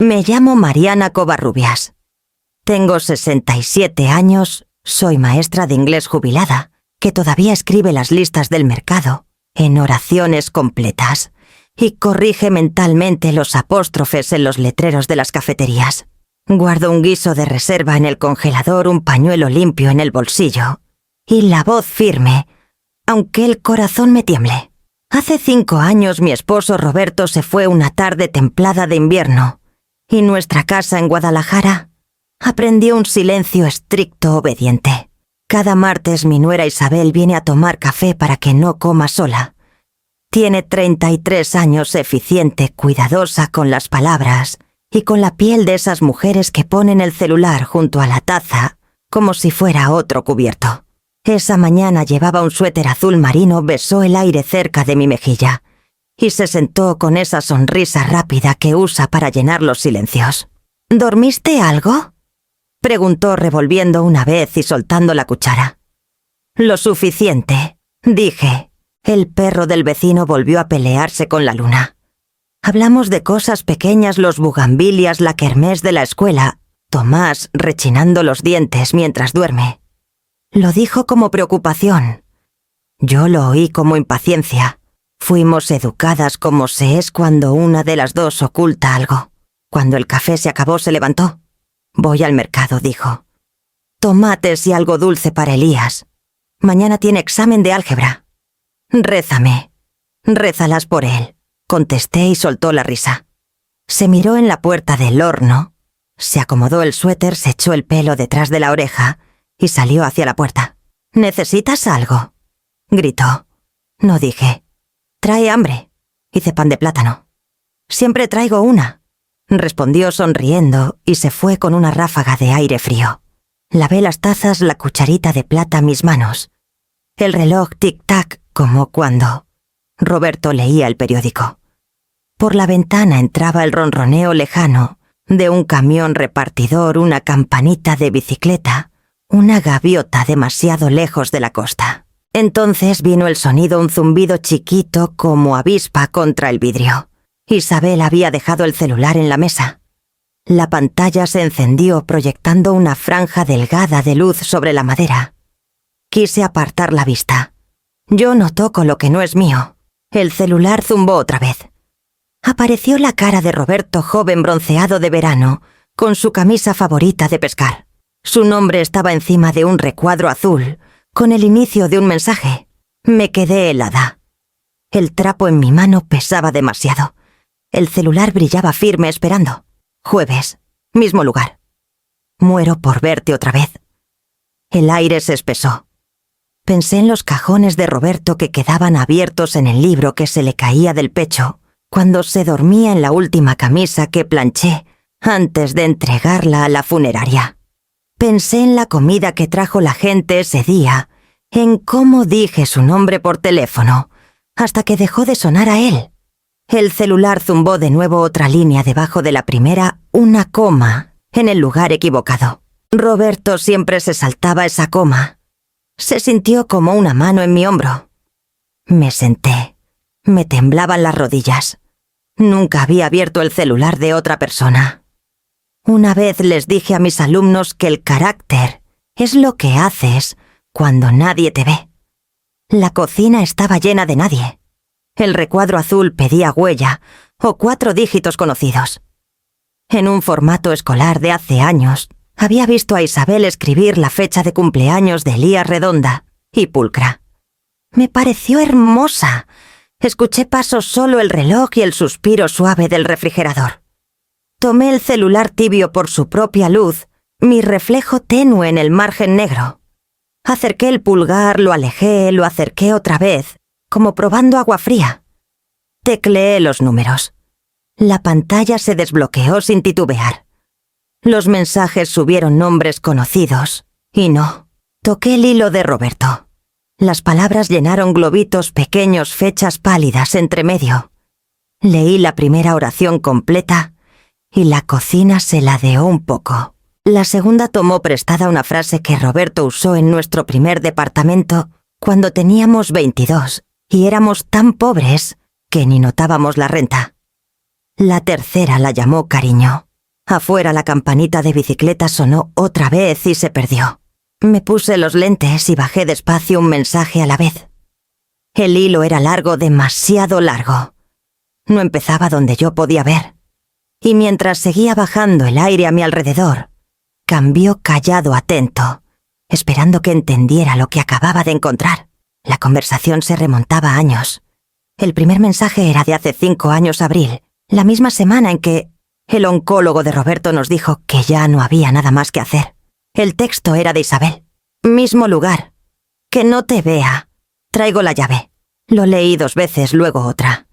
Me llamo Mariana Covarrubias. Tengo 67 años, soy maestra de inglés jubilada, que todavía escribe las listas del mercado, en oraciones completas, y corrige mentalmente los apóstrofes en los letreros de las cafeterías. Guardo un guiso de reserva en el congelador, un pañuelo limpio en el bolsillo, y la voz firme, aunque el corazón me tiemble. Hace 5 años mi esposo Roberto se fue una tarde templada de invierno, y nuestra casa en Guadalajara aprendió un silencio estricto obediente. Cada martes mi nuera Isabel viene a tomar café para que no coma sola. Tiene 33 años, eficiente, cuidadosa con las palabras y con la piel de esas mujeres que ponen el celular junto a la taza como si fuera otro cubierto. Esa mañana llevaba un suéter azul marino, besó el aire cerca de mi mejilla y se sentó con esa sonrisa rápida que usa para llenar los silencios. ¿Dormiste algo?, preguntó revolviendo una vez y soltando la cuchara. Lo suficiente, dije. El perro del vecino volvió a pelearse con la luna. Hablamos de cosas pequeñas, los bugambilias, la kermés de la escuela, Tomás rechinando los dientes mientras duerme. Lo dijo como preocupación. Yo lo oí como impaciencia. Fuimos educadas como se es cuando una de las dos oculta algo. Cuando el café se acabó, se levantó. Voy al mercado, dijo. Tomates y algo dulce para Elías. Mañana tiene examen de álgebra. Rézame. Rézalas por él, contesté y soltó la risa. Se miró en la puerta del horno, se acomodó el suéter, se echó el pelo detrás de la oreja y salió hacia la puerta. ¿Necesitas algo?, gritó. No dije. ¿Trae hambre? Hice pan de plátano. Siempre traigo una, respondió sonriendo y se fue con una ráfaga de aire frío. Lavé las tazas, la cucharita de plata, mis manos. El reloj tic-tac, como cuando Roberto leía el periódico. Por la ventana entraba el ronroneo lejano de un camión repartidor, una campanita de bicicleta, una gaviota demasiado lejos de la costa. Entonces vino el sonido, un zumbido chiquito como avispa contra el vidrio. Isabel había dejado el celular en la mesa. La pantalla se encendió proyectando una franja delgada de luz sobre la madera. Quise apartar la vista. Yo no toco lo que no es mío. El celular zumbó otra vez. Apareció la cara de Roberto, joven bronceado de verano, con su camisa favorita de pescar. Su nombre estaba encima de un recuadro azul, con el inicio de un mensaje. Me quedé helada. El trapo en mi mano pesaba demasiado. El celular brillaba firme esperando. Jueves, mismo lugar. Muero por verte otra vez. El aire se espesó. Pensé en los cajones de Roberto que quedaban abiertos en el libro que se le caía del pecho cuando se dormía en la última camisa que planché antes de entregarla a la funeraria. Pensé en la comida que trajo la gente ese día, en cómo dije su nombre por teléfono, hasta que dejó de sonar a él. El celular zumbó de nuevo otra línea debajo de la primera, una coma, en el lugar equivocado. Roberto siempre se saltaba esa coma. Se sintió como una mano en mi hombro. Me senté. Me temblaban las rodillas. Nunca había abierto el celular de otra persona. Una vez les dije a mis alumnos que el carácter es lo que haces cuando nadie te ve. La cocina estaba llena de nadie. El recuadro azul pedía huella o 4 dígitos conocidos. En un formato escolar de hace años, había visto a Isabel escribir la fecha de cumpleaños de Elías redonda y pulcra. Me pareció hermosa. Escuché pasos, solo el reloj y el suspiro suave del refrigerador. Tomé el celular tibio por su propia luz, mi reflejo tenue en el margen negro. Acerqué el pulgar, lo alejé, lo acerqué otra vez, como probando agua fría. Tecleé los números. La pantalla se desbloqueó sin titubear. Los mensajes subieron nombres conocidos, y no. Toqué el hilo de Roberto. Las palabras llenaron globitos pequeños, fechas pálidas entre medio. Leí la primera oración completa y la cocina se ladeó un poco. La segunda tomó prestada una frase que Roberto usó en nuestro primer departamento cuando teníamos 22 y éramos tan pobres que ni notábamos la renta. La tercera la llamó cariño. Afuera la campanita de bicicleta sonó otra vez y se perdió. Me puse los lentes y bajé despacio un mensaje a la vez. El hilo era largo, demasiado largo. No empezaba donde yo podía ver. Y mientras seguía bajando el aire a mi alrededor, cambió callado atento, esperando que entendiera lo que acababa de encontrar. La conversación se remontaba a años. El primer mensaje era de hace 5 años, abril, la misma semana en que el oncólogo de Roberto nos dijo que ya no había nada más que hacer. El texto era de Isabel. Mismo lugar. Que no te vea. Traigo la llave. Lo leí 2 veces, luego otra.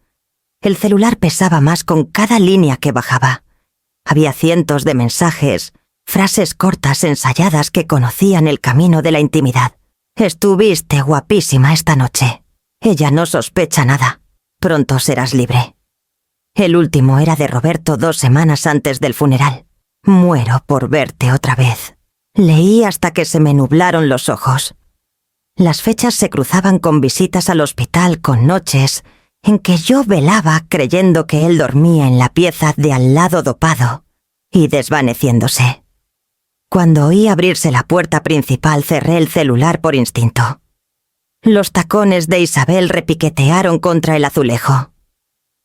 El celular pesaba más con cada línea que bajaba. Había cientos de mensajes, frases cortas ensayadas que conocían el camino de la intimidad. Estuviste guapísima esta noche. Ella no sospecha nada. Pronto serás libre. El último era de Roberto 2 semanas antes del funeral. Muero por verte otra vez. Leí hasta que se me nublaron los ojos. Las fechas se cruzaban con visitas al hospital, con noches en que yo velaba creyendo que él dormía en la pieza de al lado dopado y desvaneciéndose. Cuando oí abrirse la puerta principal, cerré el celular por instinto. Los tacones de Isabel repiquetearon contra el azulejo.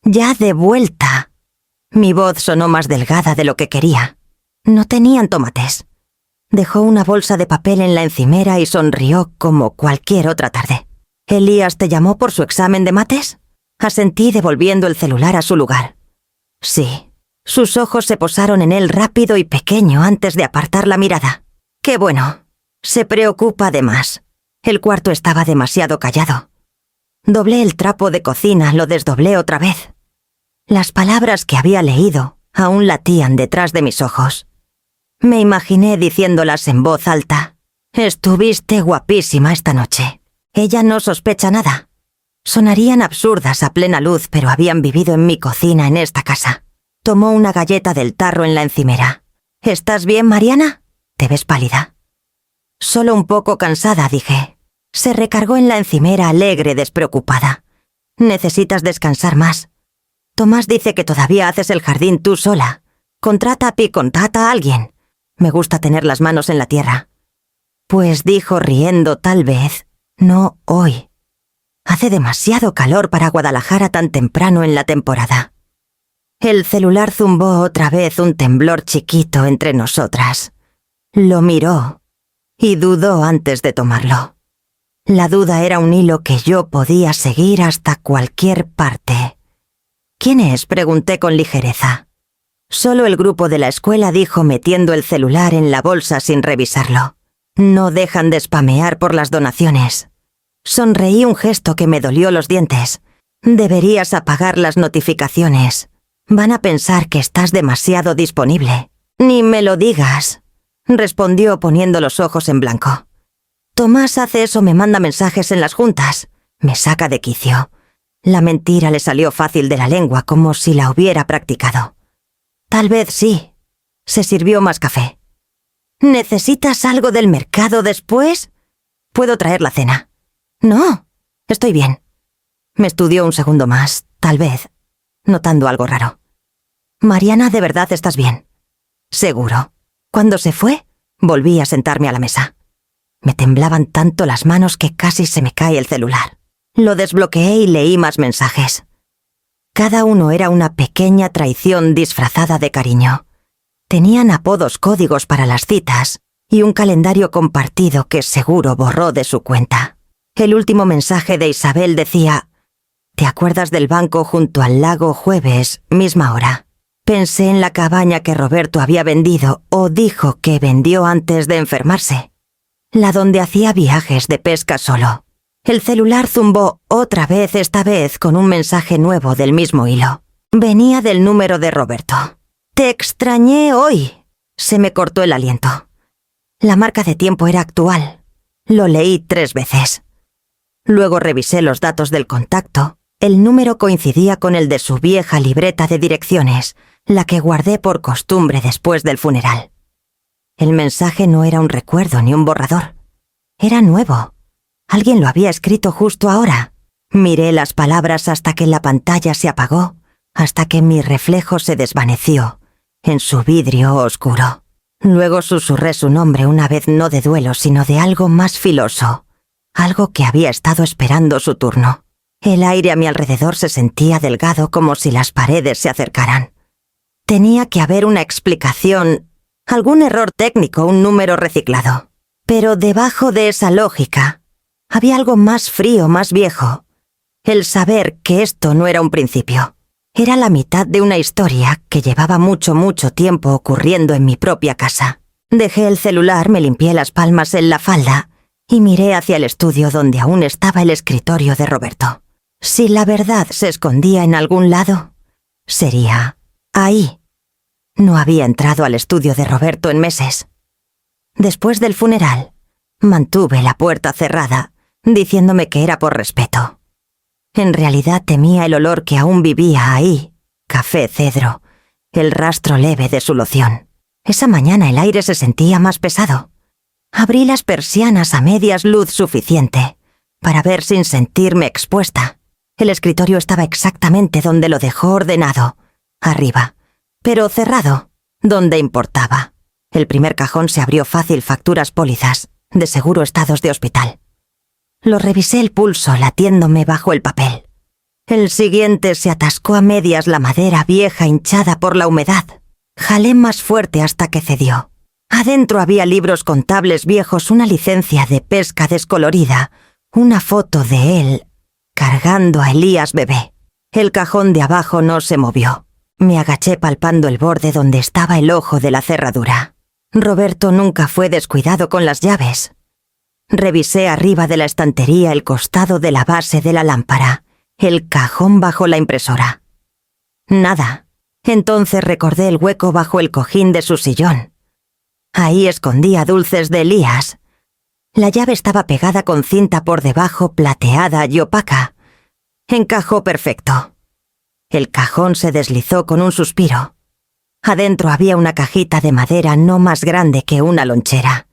¡Ya de vuelta! Mi voz sonó más delgada de lo que quería. No tenían tomates. Dejó una bolsa de papel en la encimera y sonrió como cualquier otra tarde. ¿Elías te llamó por su examen de mates? Asentí devolviendo el celular a su lugar. Sí. Sus ojos se posaron en él rápido y pequeño antes de apartar la mirada. ¡Qué bueno! Se preocupa de más. El cuarto estaba demasiado callado. Doblé el trapo de cocina, lo desdoblé otra vez. Las palabras que había leído aún latían detrás de mis ojos. Me imaginé diciéndolas en voz alta. Estuviste guapísima esta noche. Ella no sospecha nada. Sonarían absurdas a plena luz, pero habían vivido en mi cocina en esta casa. Tomó una galleta del tarro en la encimera. ¿Estás bien, Mariana? Te ves pálida. Solo un poco cansada, dije. Se recargó en la encimera alegre, despreocupada. Necesitas descansar más. Tomás dice que todavía haces el jardín tú sola. Contrata a alguien. Me gusta tener las manos en la tierra. Pues dijo riendo, tal vez. No hoy. Hace demasiado calor para Guadalajara tan temprano en la temporada. El celular zumbó otra vez un temblor chiquito entre nosotras. Lo miró y dudó antes de tomarlo. La duda era un hilo que yo podía seguir hasta cualquier parte. ¿Quién es?, pregunté con ligereza. Solo el grupo de la escuela, dijo metiendo el celular en la bolsa sin revisarlo. No dejan de spamear por las donaciones. Sonreí, un gesto que me dolió los dientes. Deberías apagar las notificaciones. Van a pensar que estás demasiado disponible. Ni me lo digas, respondió poniendo los ojos en blanco. Tomás hace eso, me manda mensajes en las juntas. Me saca de quicio. La mentira le salió fácil de la lengua, como si la hubiera practicado. Tal vez sí. Se sirvió más café. ¿Necesitas algo del mercado después? Puedo traer la cena. No, estoy bien. Me estudió un segundo más, tal vez, notando algo raro. Mariana, ¿de verdad estás bien? Seguro. Cuando se fue, volví a sentarme a la mesa. Me temblaban tanto las manos que casi se me cae el celular. Lo desbloqueé y leí más mensajes. Cada uno era una pequeña traición disfrazada de cariño. Tenían apodos, códigos para las citas y un calendario compartido que seguro borró de su cuenta. El último mensaje de Isabel decía: ¿te acuerdas del banco junto al lago jueves, misma hora? Pensé en la cabaña que Roberto había vendido, o dijo que vendió antes de enfermarse. La donde hacía viajes de pesca solo. El celular zumbó otra vez, esta vez con un mensaje nuevo del mismo hilo. Venía del número de Roberto. Te extrañé hoy. Se me cortó el aliento. La marca de tiempo era actual. Lo leí 3 veces. Luego revisé los datos del contacto. El número coincidía con el de su vieja libreta de direcciones, la que guardé por costumbre después del funeral. El mensaje no era un recuerdo ni un borrador. Era nuevo. Alguien lo había escrito justo ahora. Miré las palabras hasta que la pantalla se apagó, hasta que mi reflejo se desvaneció, en su vidrio oscuro. Luego susurré su nombre una vez no de duelo, sino de algo más filoso, algo que había estado esperando su turno. El aire a mi alrededor se sentía delgado como si las paredes se acercaran. Tenía que haber una explicación, algún error técnico, un número reciclado. Pero debajo de esa lógica había algo más frío, más viejo. El saber que esto no era un principio. Era la mitad de una historia que llevaba mucho tiempo ocurriendo en mi propia casa. Dejé el celular, me limpié las palmas en la falda y miré hacia el estudio donde aún estaba el escritorio de Roberto. Si la verdad se escondía en algún lado, sería ahí. No había entrado al estudio de Roberto en meses. Después del funeral, mantuve la puerta cerrada, diciéndome que era por respeto. En realidad temía el olor que aún vivía ahí, café cedro, el rastro leve de su loción. Esa mañana el aire se sentía más pesado. Abrí las persianas a medias luz suficiente para ver sin sentirme expuesta. El escritorio estaba exactamente donde lo dejó ordenado, arriba, pero cerrado, donde importaba. El primer cajón se abrió fácil, facturas, pólizas, de seguro estados de hospital. Lo revisé el pulso latiéndome bajo el papel. El siguiente se atascó a medias la madera vieja hinchada por la humedad. Jalé más fuerte hasta que cedió. Adentro había libros contables viejos, una licencia de pesca descolorida, una foto de él cargando a Elías bebé. El cajón de abajo no se movió. Me agaché palpando el borde donde estaba el ojo de la cerradura. Roberto nunca fue descuidado con las llaves. Revisé arriba de la estantería, el costado de la base de la lámpara, el cajón bajo la impresora. Nada. Entonces recordé el hueco bajo el cojín de su sillón. Ahí escondía dulces de Elías. La llave estaba pegada con cinta por debajo, plateada y opaca. Encajó perfecto. El cajón se deslizó con un suspiro. Adentro había una cajita de madera no más grande que una lonchera.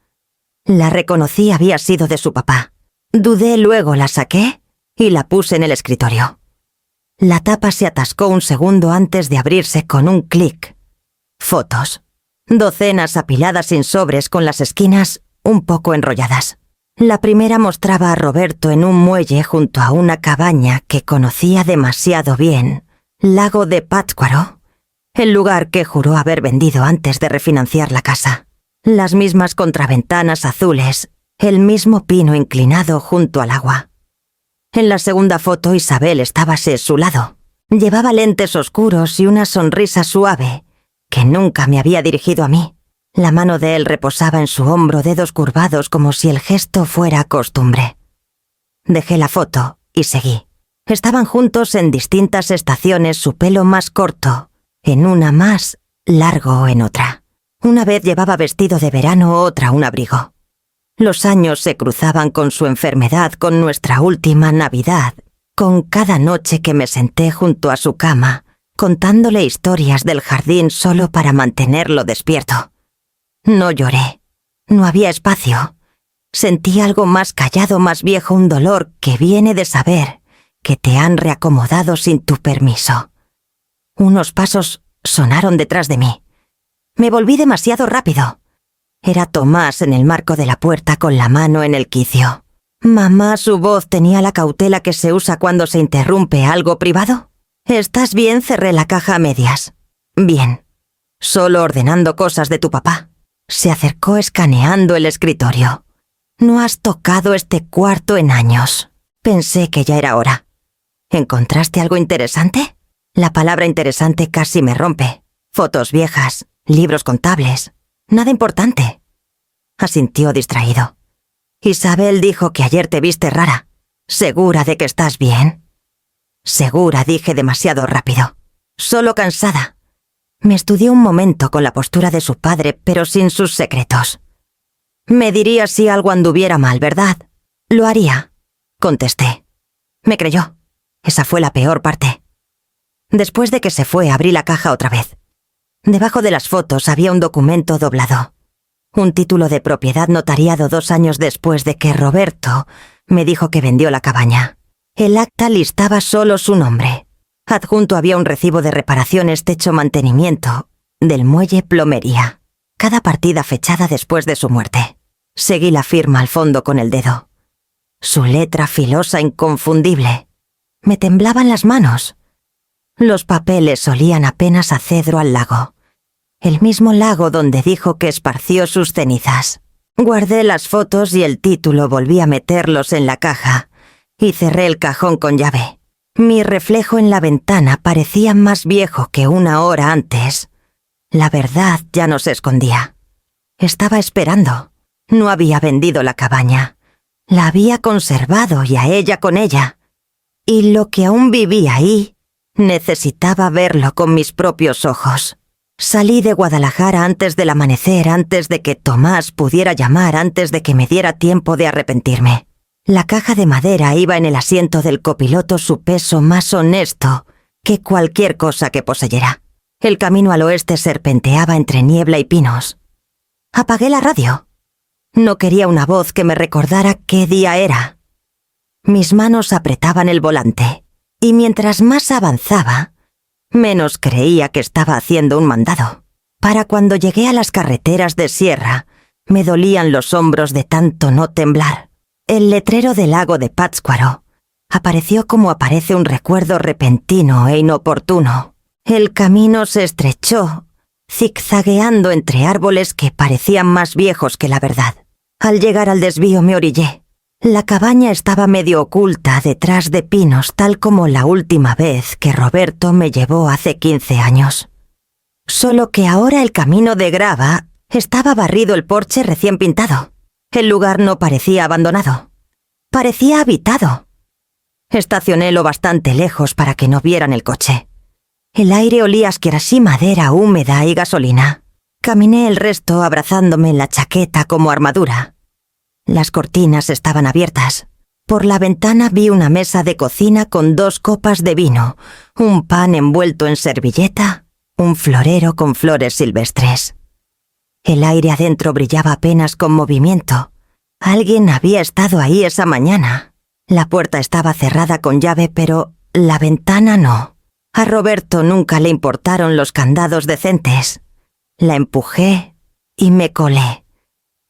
La reconocí, había sido de su papá. Dudé, luego la saqué y la puse en el escritorio. La tapa se atascó un segundo antes de abrirse con un clic. Fotos. Docenas apiladas sin sobres con las esquinas un poco enrolladas. La primera mostraba a Roberto en un muelle junto a una cabaña que conocía demasiado bien, Lago de Pátzcuaro, el lugar que juró haber vendido antes de refinanciar la casa. Las mismas contraventanas azules, el mismo pino inclinado junto al agua. En la segunda foto Isabel estaba a su lado. Llevaba lentes oscuros y una sonrisa suave que nunca me había dirigido a mí. La mano de él reposaba en su hombro, dedos curvados como si el gesto fuera costumbre. Dejé la foto y seguí. Estaban juntos en distintas estaciones, su pelo más corto, en una más, largo en otra. Una vez llevaba vestido de verano, otra un abrigo. Los años se cruzaban con su enfermedad, con nuestra última Navidad, con cada noche que me senté junto a su cama, contándole historias del jardín solo para mantenerlo despierto. No lloré. No había espacio. Sentí algo más callado, más viejo, un dolor que viene de saber que te han reacomodado sin tu permiso. Unos pasos sonaron detrás de mí. Me volví demasiado rápido. Era Tomás en el marco de la puerta con la mano en el quicio. Mamá, su voz tenía la cautela que se usa cuando se interrumpe algo privado. ¿Estás bien? Cerré la caja a medias. Bien. Solo ordenando cosas de tu papá. Se acercó escaneando el escritorio. No has tocado este cuarto en años. Pensé que ya era hora. ¿Encontraste algo interesante? La palabra interesante casi me rompe. Fotos viejas, libros contables. Nada importante. Asintió distraído. Isabel dijo que ayer te viste rara. ¿Segura de que estás bien? Segura, dije demasiado rápido. Solo cansada. Me estudié un momento con la postura de su padre, pero sin sus secretos. Me diría si algo anduviera mal, ¿verdad? Lo haría, contesté. Me creyó. Esa fue la peor parte. Después de que se fue, abrí la caja otra vez. Debajo de las fotos había un documento doblado. Un título de propiedad notariado 2 años después de que Roberto me dijo que vendió la cabaña. El acta listaba solo su nombre. Adjunto había un recibo de reparaciones, techo, mantenimiento del muelle Plomería. Cada partida fechada después de su muerte. Seguí la firma al fondo con el dedo. Su letra filosa inconfundible. Me temblaban las manos. Los papeles olían apenas a cedro al lago. El mismo lago donde dijo que esparció sus cenizas. Guardé las fotos y el título, volví a meterlos en la caja y cerré el cajón con llave. Mi reflejo en la ventana parecía más viejo que una hora antes. La verdad ya no se escondía. Estaba esperando. No había vendido la cabaña. La había conservado y a ella con ella. Y lo que aún vivía ahí, necesitaba verlo con mis propios ojos. Salí de Guadalajara antes del amanecer, antes de que Tomás pudiera llamar, antes de que me diera tiempo de arrepentirme. La caja de madera iba en el asiento del copiloto, su peso más honesto que cualquier cosa que poseyera. El camino al oeste serpenteaba entre niebla y pinos. Apagué la radio. No quería una voz que me recordara qué día era. Mis manos apretaban el volante, y mientras más avanzaba, menos creía que estaba haciendo un mandado. Para cuando llegué a las carreteras de sierra, me dolían los hombros de tanto no temblar. El letrero del lago de Pátzcuaro apareció como aparece un recuerdo repentino e inoportuno. El camino se estrechó, zigzagueando entre árboles que parecían más viejos que la verdad. Al llegar al desvío me orillé. La cabaña estaba medio oculta detrás de pinos, tal como la última vez que Roberto me llevó hace 15 años. Solo que ahora el camino de grava estaba barrido, el porche recién pintado. El lugar no parecía abandonado. Parecía habitado. Estacioné lo bastante lejos para que no vieran el coche. El aire olía a asquerosa madera húmeda y gasolina. Caminé el resto abrazándome en la chaqueta como armadura. Las cortinas estaban abiertas. Por la ventana vi una mesa de cocina con 2 copas de vino, un pan envuelto en servilleta, un florero con flores silvestres. El aire adentro brillaba apenas con movimiento. Alguien había estado ahí esa mañana. La puerta estaba cerrada con llave, pero la ventana no. A Roberto nunca le importaron los candados decentes. La empujé y me colé.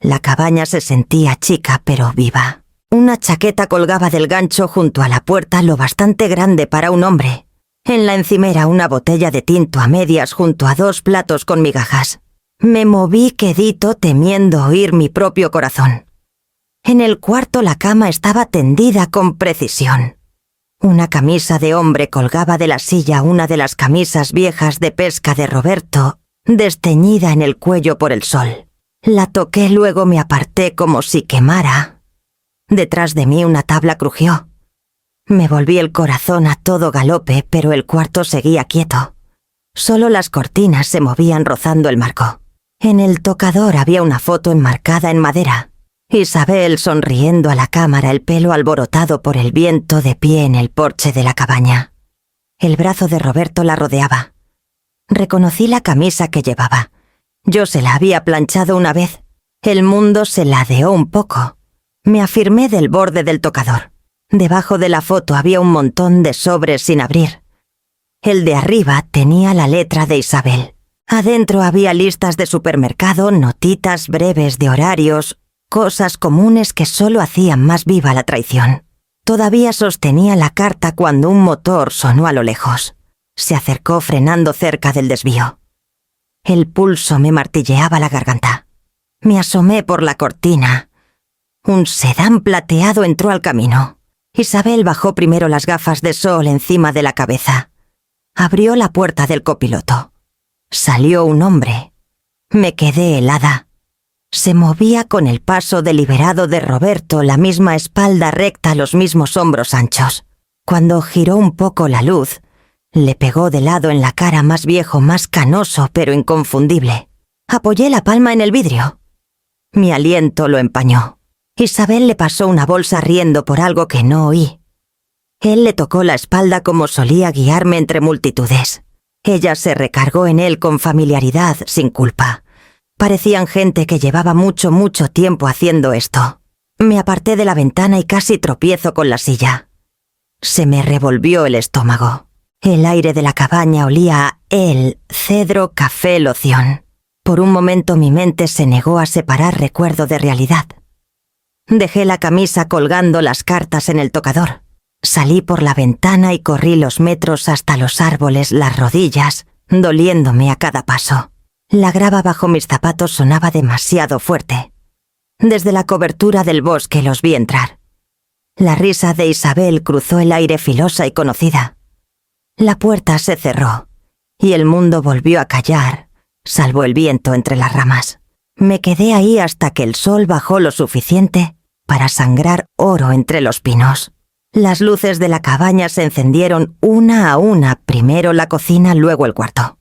La cabaña se sentía chica pero viva. Una chaqueta colgaba del gancho junto a la puerta, lo bastante grande para un hombre. En la encimera una botella de tinto a medias junto a 2 platos con migajas. Me moví quedito temiendo oír mi propio corazón. En el cuarto la cama estaba tendida con precisión. Una camisa de hombre colgaba de la silla, una de las camisas viejas de pesca de Roberto, desteñida en el cuello por el sol. La toqué, luego me aparté como si quemara. Detrás de mí una tabla crujió. Me volví el corazón a todo galope, pero el cuarto seguía quieto. Solo las cortinas se movían rozando el marco. En el tocador había una foto enmarcada en madera. Isabel sonriendo a la cámara, el pelo alborotado por el viento, de pie en el porche de la cabaña. El brazo de Roberto la rodeaba. Reconocí la camisa que llevaba. Yo se la había planchado una vez. El mundo se ladeó un poco. Me afirmé del borde del tocador. Debajo de la foto había un montón de sobres sin abrir. El de arriba tenía la letra de Isabel. Adentro había listas de supermercado, notitas breves de horarios, cosas comunes que solo hacían más viva la traición. Todavía sostenía la carta cuando un motor sonó a lo lejos. Se acercó frenando cerca del desvío. El pulso me martilleaba la garganta. Me asomé por la cortina. Un sedán plateado entró al camino. Isabel bajó primero las gafas de sol encima de la cabeza. Abrió la puerta del copiloto. Salió un hombre. Me quedé helada. Se movía con el paso deliberado de Roberto, la misma espalda recta, los mismos hombros anchos. Cuando giró un poco la luz, le pegó de lado en la cara, más viejo, más canoso, pero inconfundible. Apoyé la palma en el vidrio. Mi aliento lo empañó. Isabel le pasó una bolsa riendo por algo que no oí. Él le tocó la espalda como solía guiarme entre multitudes. Ella se recargó en él con familiaridad, sin culpa. Parecían gente que llevaba mucho tiempo haciendo esto. Me aparté de la ventana y casi tropiezo con la silla. Se me revolvió el estómago. El aire de la cabaña olía a él, cedro, café, loción. Por un momento mi mente se negó a separar recuerdo de realidad. Dejé la camisa colgando las cartas en el tocador. Salí por la ventana y corrí los metros hasta los árboles, las rodillas, doliéndome a cada paso. La grava bajo mis zapatos sonaba demasiado fuerte. Desde la cobertura del bosque los vi entrar. La risa de Isabel cruzó el aire filosa y conocida. La puerta se cerró y el mundo volvió a callar, salvo el viento entre las ramas. Me quedé ahí hasta que el sol bajó lo suficiente para sangrar oro entre los pinos. Las luces de la cabaña se encendieron una a una, primero la cocina, luego el cuarto.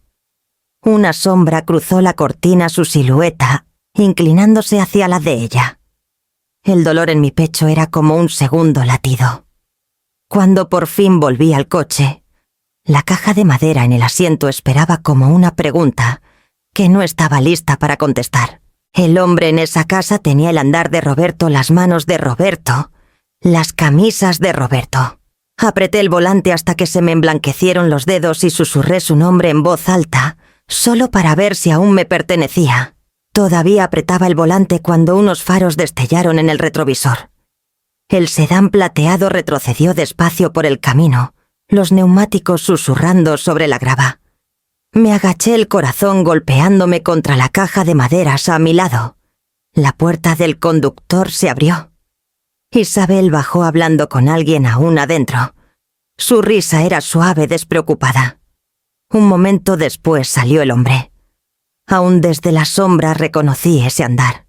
Una sombra cruzó la cortina, su silueta, inclinándose hacia la de ella. El dolor en mi pecho era como un segundo latido. Cuando por fin volví al coche, la caja de madera en el asiento esperaba como una pregunta que no estaba lista para contestar. El hombre en esa casa tenía el andar de Roberto, las manos de Roberto, las camisas de Roberto. Apreté el volante hasta que se me emblanquecieron los dedos y susurré su nombre en voz alta, solo para ver si aún me pertenecía. Todavía apretaba el volante cuando unos faros destellaron en el retrovisor. El sedán plateado retrocedió despacio por el camino, los neumáticos susurrando sobre la grava. Me agaché, el corazón golpeándome contra la caja de maderas a mi lado. La puerta del conductor se abrió. Isabel bajó hablando con alguien aún adentro. Su risa era suave, despreocupada. Un momento después salió el hombre. Aún desde la sombra reconocí ese andar.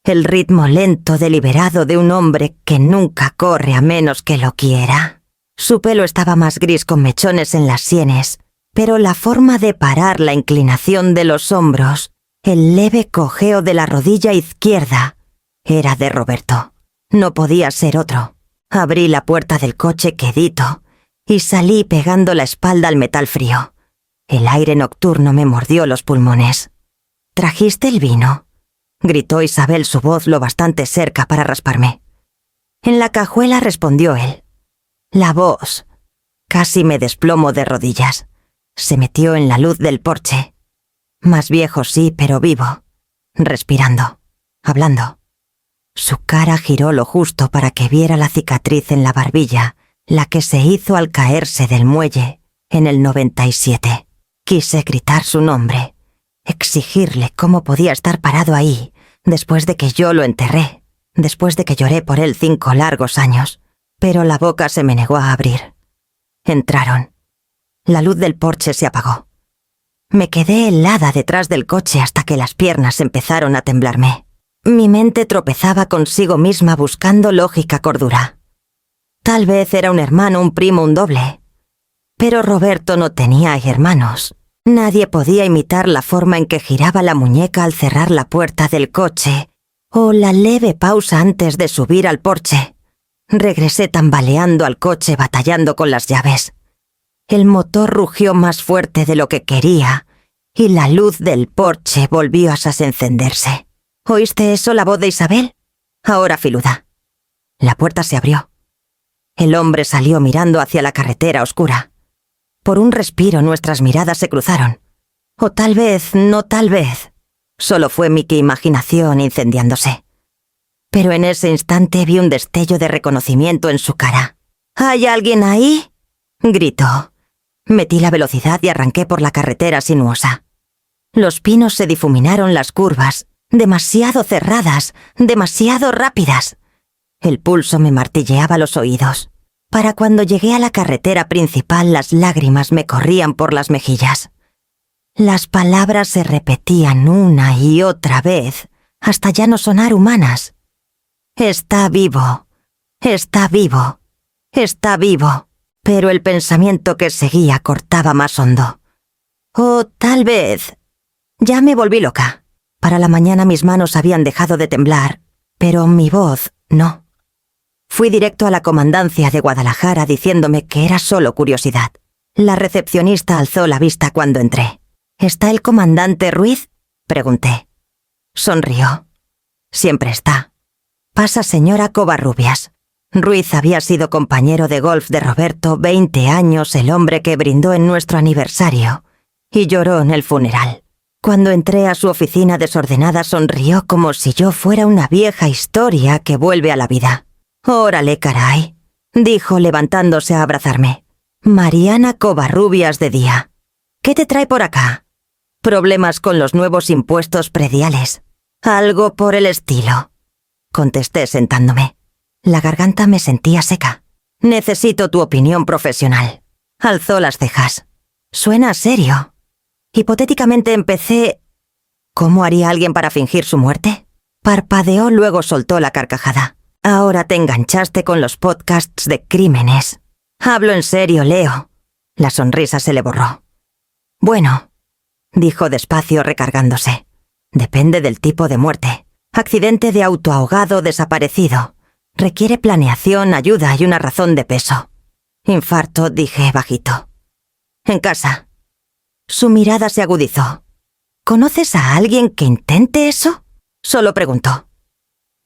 El ritmo lento, deliberado de un hombre que nunca corre a menos que lo quiera. Su pelo estaba más gris con mechones en las sienes, pero la forma de parar, la inclinación de los hombros, el leve cojeo de la rodilla izquierda, era de Roberto. No podía ser otro. Abrí la puerta del coche quedito y salí pegando la espalda al metal frío. El aire nocturno me mordió los pulmones. «¿Trajiste el vino?», gritó Isabel, su voz lo bastante cerca para rasparme. «En la cajuela», respondió él. La voz. Casi me desplomo de rodillas. Se metió en la luz del porche. Más viejo sí, pero vivo. Respirando. Hablando. Su cara giró lo justo para que viera la cicatriz en la barbilla, la que se hizo al caerse del muelle en el 97. Quise gritar su nombre, exigirle cómo podía estar parado ahí, después de que yo lo enterré, después de que lloré por él 5 largos años, pero la boca se me negó a abrir. Entraron. La luz del porche se apagó. Me quedé helada detrás del coche hasta que las piernas empezaron a temblarme. Mi mente tropezaba consigo misma buscando lógica, cordura. Tal vez era un hermano, un primo, un doble. Pero Roberto no tenía hermanos. Nadie podía imitar la forma en que giraba la muñeca al cerrar la puerta del coche, o la leve pausa antes de subir al porche. Regresé tambaleando al coche, batallando con las llaves. El motor rugió más fuerte de lo que quería, y la luz del porche volvió a encenderse. ¿Oíste eso, la voz de Isabel? Ahora filuda. La puerta se abrió. El hombre salió mirando hacia la carretera oscura. Por un respiro nuestras miradas se cruzaron. O tal vez, no tal vez. Solo fue mi imaginación incendiándose. Pero en ese instante vi un destello de reconocimiento en su cara. «¿Hay alguien ahí?», gritó. Metí la velocidad y arranqué por la carretera sinuosa. Los pinos se difuminaron, las curvas, demasiado cerradas, demasiado rápidas. El pulso me martilleaba los oídos. Para cuando llegué a la carretera principal, las lágrimas me corrían por las mejillas. Las palabras se repetían una y otra vez, hasta ya no sonar humanas. «Está vivo, está vivo, está vivo». Pero el pensamiento que seguía cortaba más hondo. «O tal vez». Ya me volví loca. Para la mañana mis manos habían dejado de temblar, pero mi voz no. Fui directo a la comandancia de Guadalajara diciéndome que era solo curiosidad. La recepcionista alzó la vista cuando entré. «¿Está el comandante Ruiz?», pregunté. Sonrió. «Siempre está». «Pasa, señora Covarrubias». Ruiz había sido compañero de golf de Roberto 20 años, el hombre que brindó en nuestro aniversario, y lloró en el funeral. Cuando entré a su oficina desordenada sonrió como si yo fuera una vieja historia que vuelve a la vida. «Órale, caray», dijo levantándose a abrazarme. «Mariana Covarrubias de día. ¿Qué te trae por acá? Problemas con los nuevos impuestos prediales. Algo por el estilo», contesté sentándome. La garganta me sentía seca. «Necesito tu opinión profesional». Alzó las cejas. «Suena serio». Hipotéticamente empecé... ¿Cómo haría alguien para fingir su muerte? Parpadeó, luego soltó la carcajada. «Ahora te enganchaste con los podcasts de crímenes». «Hablo en serio, Leo». La sonrisa se le borró. «Bueno», dijo despacio recargándose. «Depende del tipo de muerte. Accidente de autoahogado desaparecido. Requiere planeación, ayuda y una razón de peso. Infarto», dije bajito. «En casa». Su mirada se agudizó. «¿Conoces a alguien que intente eso?», solo preguntó.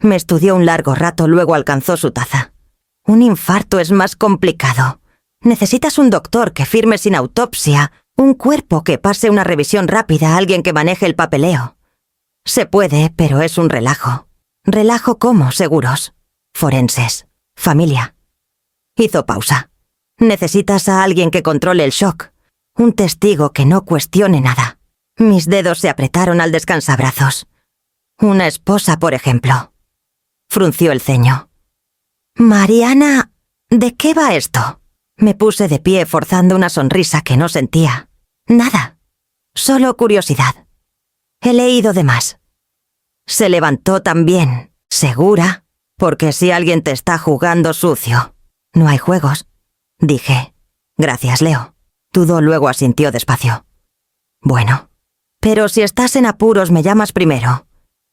Me estudió un largo rato, luego alcanzó su taza. «Un infarto es más complicado. Necesitas un doctor que firme sin autopsia, un cuerpo que pase una revisión rápida, alguien que maneje el papeleo. Se puede, pero es un relajo. ¿Relajo cómo? Seguros. Forenses. Familia». Hizo pausa. «Necesitas a alguien que controle el shock. Un testigo que no cuestione nada». Mis dedos se apretaron al descansabrazos. «Una esposa, por ejemplo». Frunció el ceño. «Mariana, ¿de qué va esto?». Me puse de pie forzando una sonrisa que no sentía. «Nada. Solo curiosidad. He leído de más». Se levantó también, segura, porque si alguien te está jugando sucio. «No hay juegos», dije. «Gracias, Leo». Dudó, luego asintió despacio. «Bueno, pero si estás en apuros me llamas primero.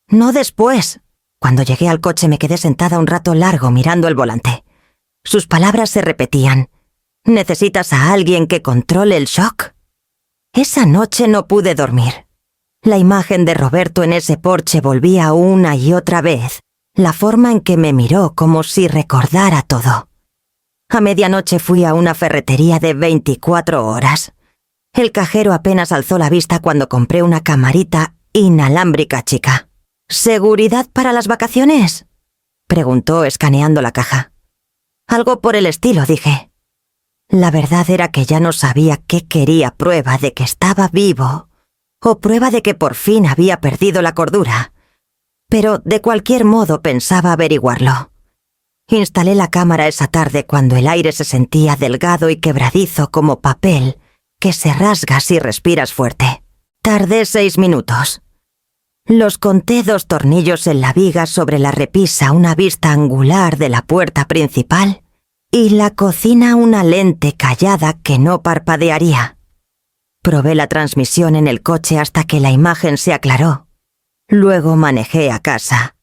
No después». Cuando llegué al coche me quedé sentada un rato largo mirando el volante. Sus palabras se repetían. «¿Necesitas a alguien que controle el shock?». Esa noche no pude dormir. La imagen de Roberto en ese porche volvía una y otra vez, la forma en que me miró como si recordara todo. A medianoche fui a una ferretería de 24 horas. El cajero apenas alzó la vista cuando compré una camarita inalámbrica chica. «¿Seguridad para las vacaciones?», preguntó escaneando la caja. «Algo por el estilo», dije. La verdad era que ya no sabía qué quería: prueba de que estaba vivo o prueba de que por fin había perdido la cordura. Pero de cualquier modo pensaba averiguarlo. Instalé la cámara esa tarde cuando el aire se sentía delgado y quebradizo como papel que se rasga si respiras fuerte. Tardé 6 minutos. Los conté: 2 tornillos en la viga sobre la repisa, una vista angular de la puerta principal y la cocina una lente callada que no parpadearía. Probé la transmisión en el coche hasta que la imagen se aclaró. Luego manejé a casa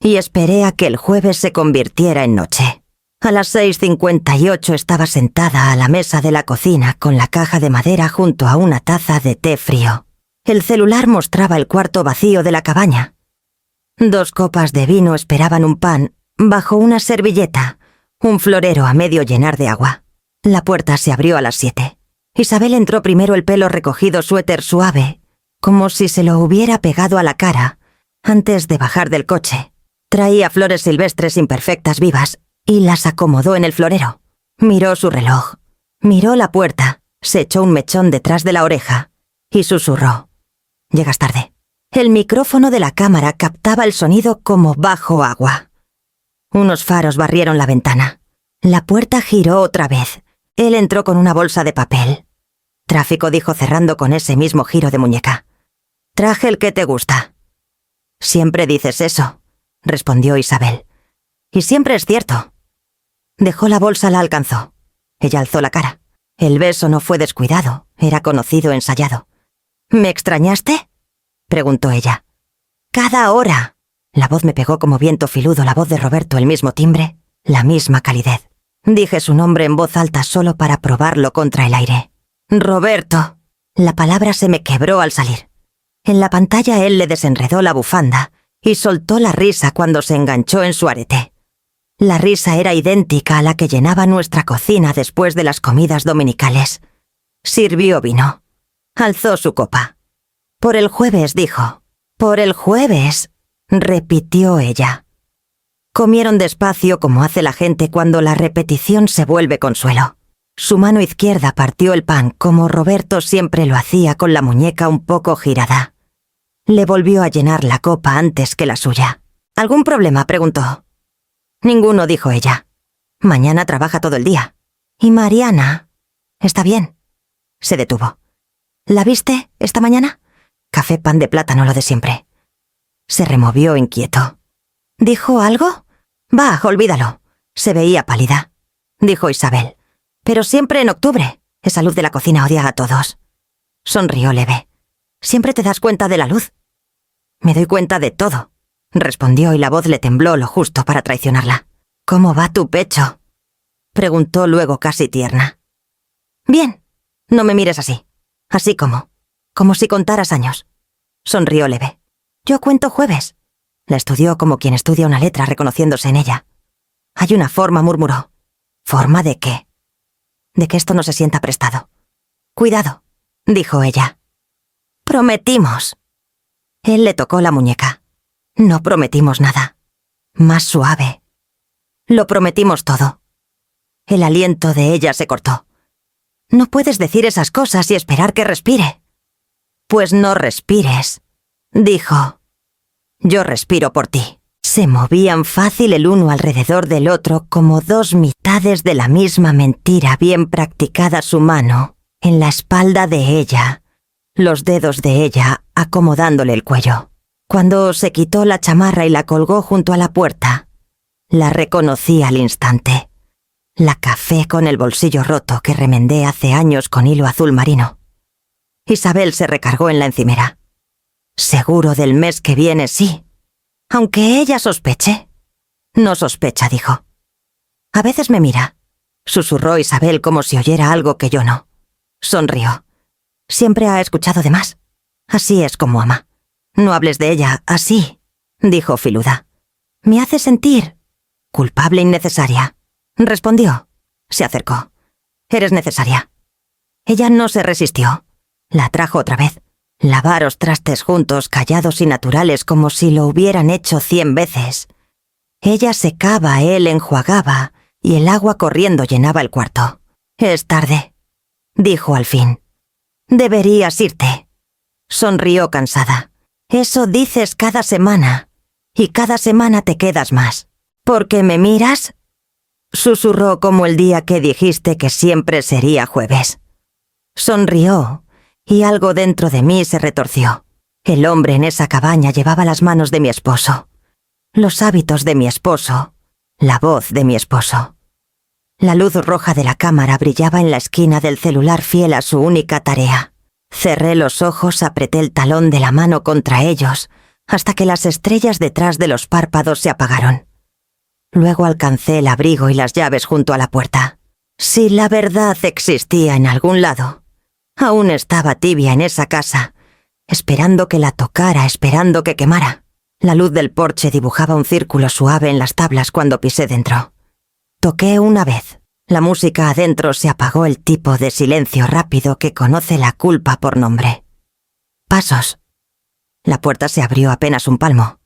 y esperé a que el jueves se convirtiera en noche. A las 6:58 estaba sentada a la mesa de la cocina con la caja de madera junto a una taza de té frío. El celular mostraba el cuarto vacío de la cabaña. 2 copas de vino esperaban un pan bajo una servilleta, un florero a medio llenar de agua. La puerta se abrió a las 7. Isabel entró primero, el pelo recogido, suéter suave, como si se lo hubiera pegado a la cara, antes de bajar del coche. Traía flores silvestres imperfectas vivas y las acomodó en el florero. Miró su reloj, miró la puerta, se echó un mechón detrás de la oreja y susurró: «Llegas tarde». El micrófono de la cámara captaba el sonido como bajo agua. Unos faros barrieron la ventana. La puerta giró otra vez. Él entró con una bolsa de papel. «Tráfico», dijo cerrando con ese mismo giro de muñeca. «Traje el que te gusta». «Siempre dices eso», respondió Isabel. «Y siempre es cierto». Dejó la bolsa, la alcanzó. Ella alzó la cara. El beso no fue descuidado, era conocido, ensayado. «¿Me extrañaste?», preguntó ella. «Cada hora». La voz me pegó como viento filudo, la voz de Roberto, el mismo timbre, la misma calidez. Dije su nombre en voz alta solo para probarlo contra el aire. «Roberto». La palabra se me quebró al salir. En la pantalla él le desenredó la bufanda y soltó la risa cuando se enganchó en su arete. La risa era idéntica a la que llenaba nuestra cocina después de las comidas dominicales. Sirvió vino. Alzó su copa. «Por el jueves», dijo. «Por el jueves», repitió ella. Comieron despacio como hace la gente cuando la repetición se vuelve consuelo. Su mano izquierda partió el pan como Roberto siempre lo hacía con la muñeca un poco girada. Le volvió a llenar la copa antes que la suya. «¿Algún problema?», preguntó. «Ninguno», dijo ella. «Mañana trabaja todo el día. Y Mariana...» «Está bien». Se detuvo. «¿La viste esta mañana? Café, pan de plátano, lo de siempre». Se removió inquieto. «¿Dijo algo?» «Bah, olvídalo. Se veía pálida», dijo Isabel. «Pero siempre en octubre. Esa luz de la cocina odia a todos». Sonrió leve. «Siempre te das cuenta de la luz». «Me doy cuenta de todo», respondió y la voz le tembló lo justo para traicionarla. «¿Cómo va tu pecho?», preguntó luego casi tierna. «Bien. No me mires así. Así como si contaras años». Sonrió leve. «Yo cuento jueves». La estudió como quien estudia una letra reconociéndose en ella. «Hay una forma», murmuró. «¿Forma de qué?» «De que esto no se sienta prestado». «Cuidado», dijo ella. «Prometimos». Él le tocó la muñeca. «No prometimos nada». Más suave. «Lo prometimos todo». El aliento de ella se cortó. «No puedes decir esas cosas y esperar que respire». «Pues no respires», dijo. «Yo respiro por ti». Se movían fácil el uno alrededor del otro como dos mitades de la misma mentira bien practicada su mano en la espalda de ella, los dedos de ella acomodándole el cuello. Cuando se quitó la chamarra y la colgó junto a la puerta, la reconocí al instante. La café con el bolsillo roto que remendé hace años con hilo azul marino. Isabel se recargó en la encimera. «Seguro del mes que viene, sí. Aunque ella sospeche». «No sospecha», dijo. «A veces me mira», susurró Isabel como si oyera algo que yo no. Sonrió. «Siempre ha escuchado de más. Así es como ama». «No hables de ella así», dijo filuda. «Me hace sentir culpable innecesaria», respondió. Se acercó. «Eres necesaria». Ella no se resistió. La atrajo otra vez. Lavaros trastes juntos, callados y naturales como si lo hubieran hecho 100 veces. Ella secaba, él enjuagaba, y el agua corriendo llenaba el cuarto. «Es tarde», dijo al fin. «Deberías irte». Sonrió cansada. «Eso dices cada semana, y cada semana te quedas más. ¿Por qué me miras?», susurró como el día que dijiste que siempre sería jueves. Sonrió, y algo dentro de mí se retorció. El hombre en esa cabaña llevaba las manos de mi esposo, los hábitos de mi esposo, la voz de mi esposo. La luz roja de la cámara brillaba en la esquina del celular fiel a su única tarea. Cerré los ojos, apreté el talón de la mano contra ellos, hasta que las estrellas detrás de los párpados se apagaron. Luego alcancé el abrigo y las llaves junto a la puerta. Si la verdad existía en algún lado, aún estaba tibia en esa casa, esperando que la tocara, esperando que quemara. La luz del porche dibujaba un círculo suave en las tablas cuando pisé dentro. Toqué una vez. La música adentro se apagó, el tipo de silencio rápido que conoce la culpa por nombre. Pasos. La puerta se abrió apenas un palmo.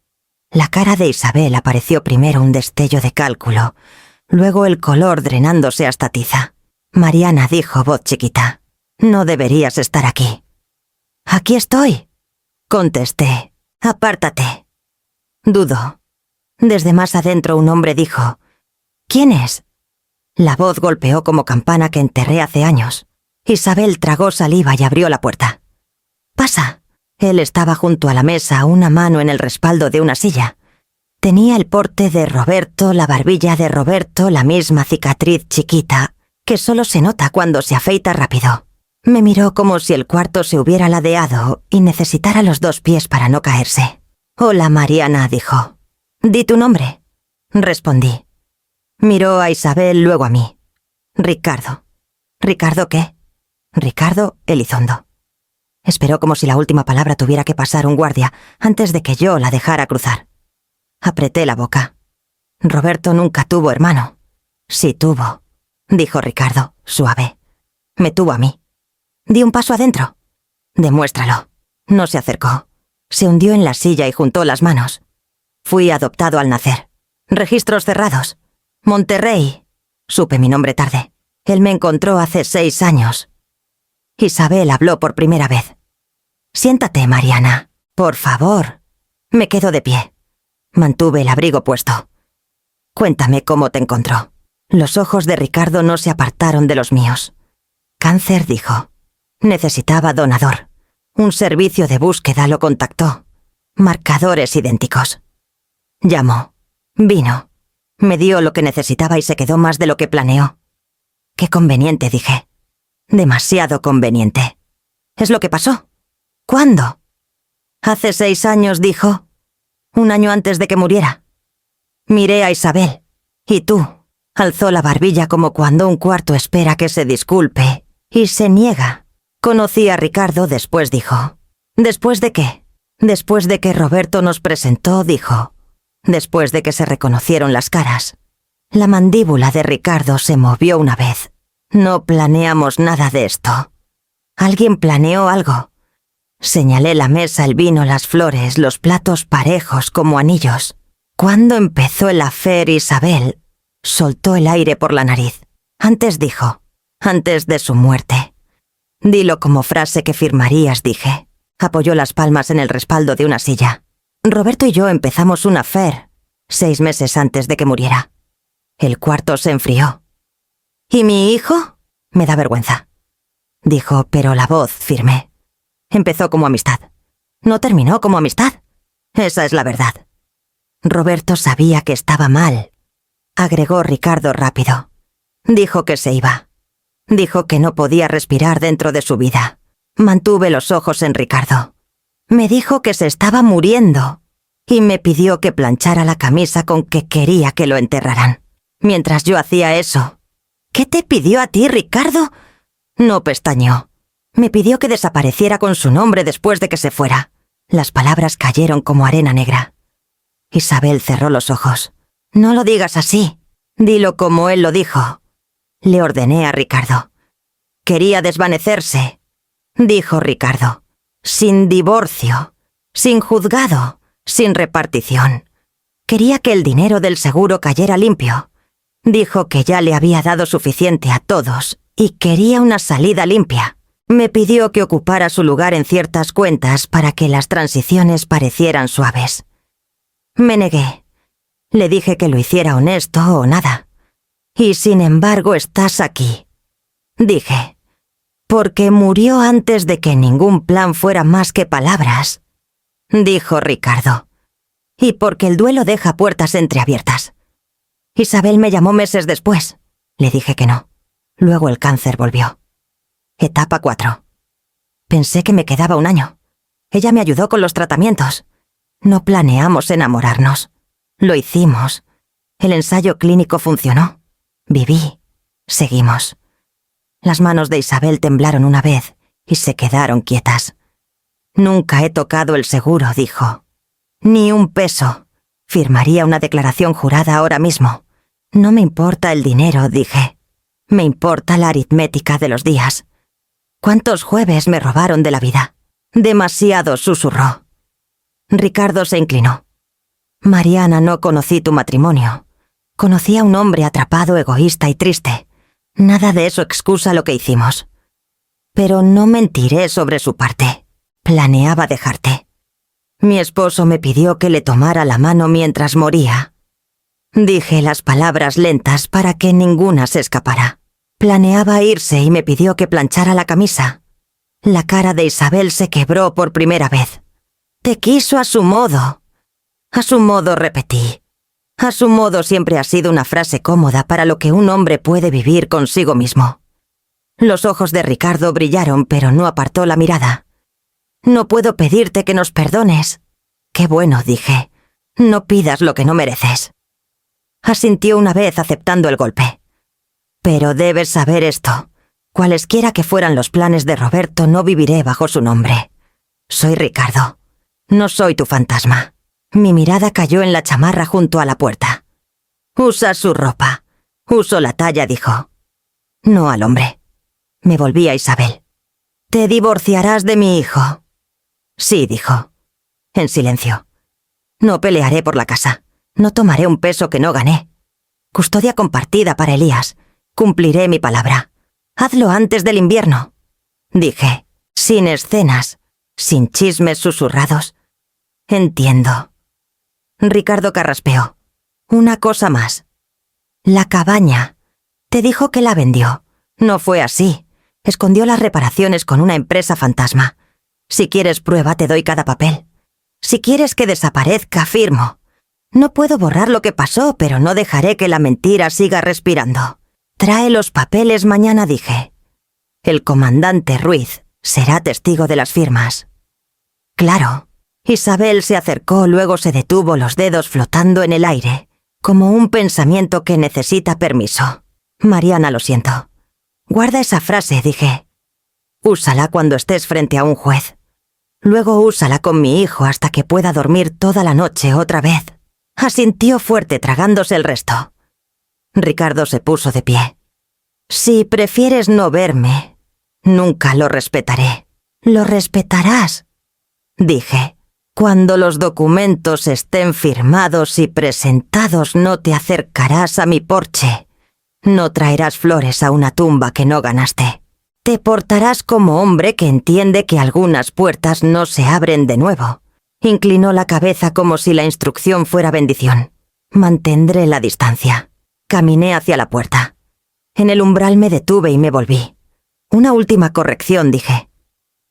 La cara de Isabel apareció primero un destello de cálculo, luego el color drenándose hasta tiza. «Mariana», dijo voz chiquita. «No deberías estar aquí». «Aquí estoy», contesté. «Apártate». Dudó. Desde más adentro un hombre dijo: «¿Quién es?». La voz golpeó como campana que enterré hace años. Isabel tragó saliva y abrió la puerta. «Pasa». Él estaba junto a la mesa, una mano en el respaldo de una silla. Tenía el porte de Roberto, la barbilla de Roberto, la misma cicatriz chiquita, que solo se nota cuando se afeita rápido. Me miró como si el cuarto se hubiera ladeado y necesitara los 2 pies para no caerse. «Hola, Mariana», dijo. «Di tu nombre». Respondí. Miró a Isabel, luego a mí. «Ricardo». «¿Ricardo qué?» «Ricardo Elizondo». Esperó como si la última palabra tuviera que pasar un guardia antes de que yo la dejara cruzar. Apreté la boca. Roberto nunca tuvo hermano. Sí tuvo, dijo Ricardo, suave. Me tuvo a mí. Di un paso adentro. Demuéstralo. No se acercó. Se hundió en la silla y juntó las manos. Fui adoptado al nacer. Registros cerrados. Monterrey. Supe mi nombre tarde. Él me encontró hace 6 años. Isabel habló por primera vez. Siéntate, Mariana. Por favor. Me quedo de pie. Mantuve el abrigo puesto. Cuéntame cómo te encontró. Los ojos de Ricardo no se apartaron de los míos. Cáncer, dijo. Necesitaba donador. Un servicio de búsqueda lo contactó. Marcadores idénticos. Llamó. Vino. Me dio lo que necesitaba y se quedó más de lo que planeó. Qué conveniente, dije. Demasiado conveniente. ¿Es lo que pasó? ¿Cuándo? Hace 6 años, dijo. 1 año antes de que muriera. Miré a Isabel. ¿Y tú? Alzó la barbilla como cuando un cuarto espera que se disculpe y se niega. Conocí a Ricardo después, dijo. ¿Después de qué? Después de que Roberto nos presentó, dijo. Después de que se reconocieron las caras. La mandíbula de Ricardo se movió una vez. No planeamos nada de esto. Alguien planeó algo. Señalé la mesa, el vino, las flores, los platos parejos como anillos. Cuando empezó el affair, Isabel soltó el aire por la nariz. Antes dijo, antes de su muerte. Dilo como frase que firmarías, dije. Apoyó las palmas en el respaldo de una silla. Roberto y yo empezamos un affair 6 meses antes de que muriera. El cuarto se enfrió. ¿Y mi hijo? Me da vergüenza. Dijo, pero la voz firme. Empezó como amistad. No terminó como amistad. Esa es la verdad. Roberto sabía que estaba mal. Agregó Ricardo rápido. Dijo que se iba. Dijo que no podía respirar dentro de su vida. Mantuve los ojos en Ricardo. Me dijo que se estaba muriendo y me pidió que planchara la camisa con que quería que lo enterraran. Mientras yo hacía eso. ¿Qué te pidió a ti, Ricardo? No pestañeó. Me pidió que desapareciera con su nombre después de que se fuera. Las palabras cayeron como arena negra. Isabel cerró los ojos. No lo digas así. Dilo como él lo dijo. Le ordené a Ricardo. Quería desvanecerse, dijo Ricardo. Sin divorcio, sin juzgado, sin repartición. Quería que el dinero del seguro cayera limpio. Dijo que ya le había dado suficiente a todos y quería una salida limpia. Me pidió que ocupara su lugar en ciertas cuentas para que las transiciones parecieran suaves. Me negué. Le dije que lo hiciera honesto o nada. Y sin embargo estás aquí. Dije, porque murió antes de que ningún plan fuera más que palabras, dijo Ricardo. Y porque el duelo deja puertas entreabiertas. Isabel me llamó meses después. Le dije que no. Luego el cáncer volvió. Etapa 4. Pensé que me quedaba 1 año. Ella me ayudó con los tratamientos. No planeamos enamorarnos. Lo hicimos. El ensayo clínico funcionó. Viví. Seguimos. Las manos de Isabel temblaron una vez y se quedaron quietas. Nunca he tocado el seguro, dijo. Ni un peso. Firmaría una declaración jurada ahora mismo. No me importa el dinero, dije. Me importa la aritmética de los días. ¿Cuántos jueves me robaron de la vida? Demasiado, susurró. Ricardo se inclinó. Mariana, no conocí tu matrimonio. Conocí a un hombre atrapado, egoísta y triste. Nada de eso excusa lo que hicimos. Pero no mentiré sobre su parte. Planeaba dejarte. Mi esposo me pidió que le tomara la mano mientras moría. Dije las palabras lentas para que ninguna se escapara. Planeaba irse y me pidió que planchara la camisa. La cara de Isabel se quebró por primera vez. Te quiso a su modo. A su modo, repetí. A su modo siempre ha sido una frase cómoda para lo que un hombre puede vivir consigo mismo. Los ojos de Ricardo brillaron, pero no apartó la mirada. No puedo pedirte que nos perdones. Qué bueno, dije. No pidas lo que no mereces. Asintió una vez aceptando el golpe. Pero debes saber esto. Cualesquiera que fueran los planes de Roberto, no viviré bajo su nombre. Soy Ricardo. No soy tu fantasma. Mi mirada cayó en la chamarra junto a la puerta. Usa su ropa. Uso la talla, dijo. No al hombre. Me volví a Isabel. ¿Te divorciarás de mi hijo? Sí, dijo. En silencio. No pelearé por la casa. No tomaré un peso que no gané. Custodia compartida para Elías. Cumpliré mi palabra. Hazlo antes del invierno. Dije, sin escenas, sin chismes susurrados. Entiendo. Ricardo carraspeó. Una cosa más. La cabaña. Te dijo que la vendió. No fue así. Escondió las reparaciones con una empresa fantasma. Si quieres prueba, te doy cada papel. Si quieres que desaparezca, firmo. No puedo borrar lo que pasó, pero no dejaré que la mentira siga respirando. Trae los papeles mañana, dije. El comandante Ruiz será testigo de las firmas. Claro. Isabel se acercó, luego se detuvo, los dedos flotando en el aire, como un pensamiento que necesita permiso. Mariana, lo siento. Guarda esa frase, dije. Úsala cuando estés frente a un juez. Luego úsala con mi hijo hasta que pueda dormir toda la noche otra vez. Asintió fuerte, tragándose el resto. Ricardo se puso de pie. Si prefieres no verme, nunca lo respetaré. Lo respetarás, dije. Cuando los documentos estén firmados y presentados, no te acercarás a mi porche. No traerás flores a una tumba que no ganaste. Te portarás como hombre que entiende que algunas puertas no se abren de nuevo. Inclinó la cabeza como si la instrucción fuera bendición. Mantendré la distancia. Caminé hacia la puerta. En el umbral me detuve y me volví. Una última corrección, dije.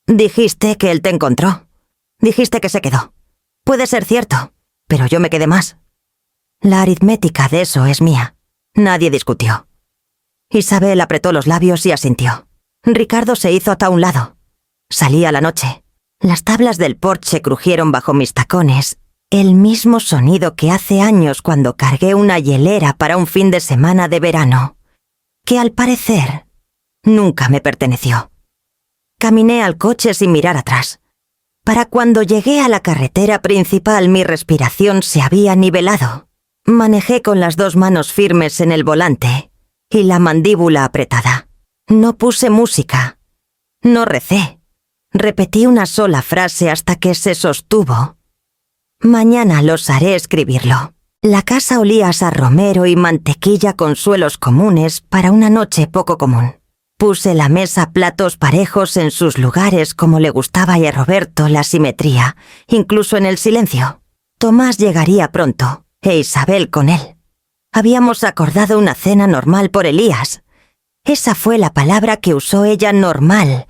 Dijiste que él te encontró. Dijiste que se quedó. Puede ser cierto, pero yo me quedé más. La aritmética de eso es mía. Nadie discutió. Isabel apretó los labios y asintió. Ricardo se hizo hasta un lado. Salí a la noche. Las tablas del porche crujieron bajo mis tacones, el mismo sonido que hace años cuando cargué una hielera para un fin de semana de verano, que al parecer nunca me perteneció. Caminé al coche sin mirar atrás. Para cuando llegué a la carretera principal, mi respiración se había nivelado. Manejé con las dos manos firmes en el volante y la mandíbula apretada. No puse música. No recé. Repetí una sola frase hasta que se sostuvo. Mañana los haré escribirlo. La casa olía a sarromero y mantequilla con suelos comunes para una noche poco común. Puse la mesa platos parejos en sus lugares como le gustaba a Roberto la simetría, incluso en el silencio. Tomás llegaría pronto, e Isabel con él. Habíamos acordado una cena normal por Elías. Esa fue la palabra que usó ella, normal,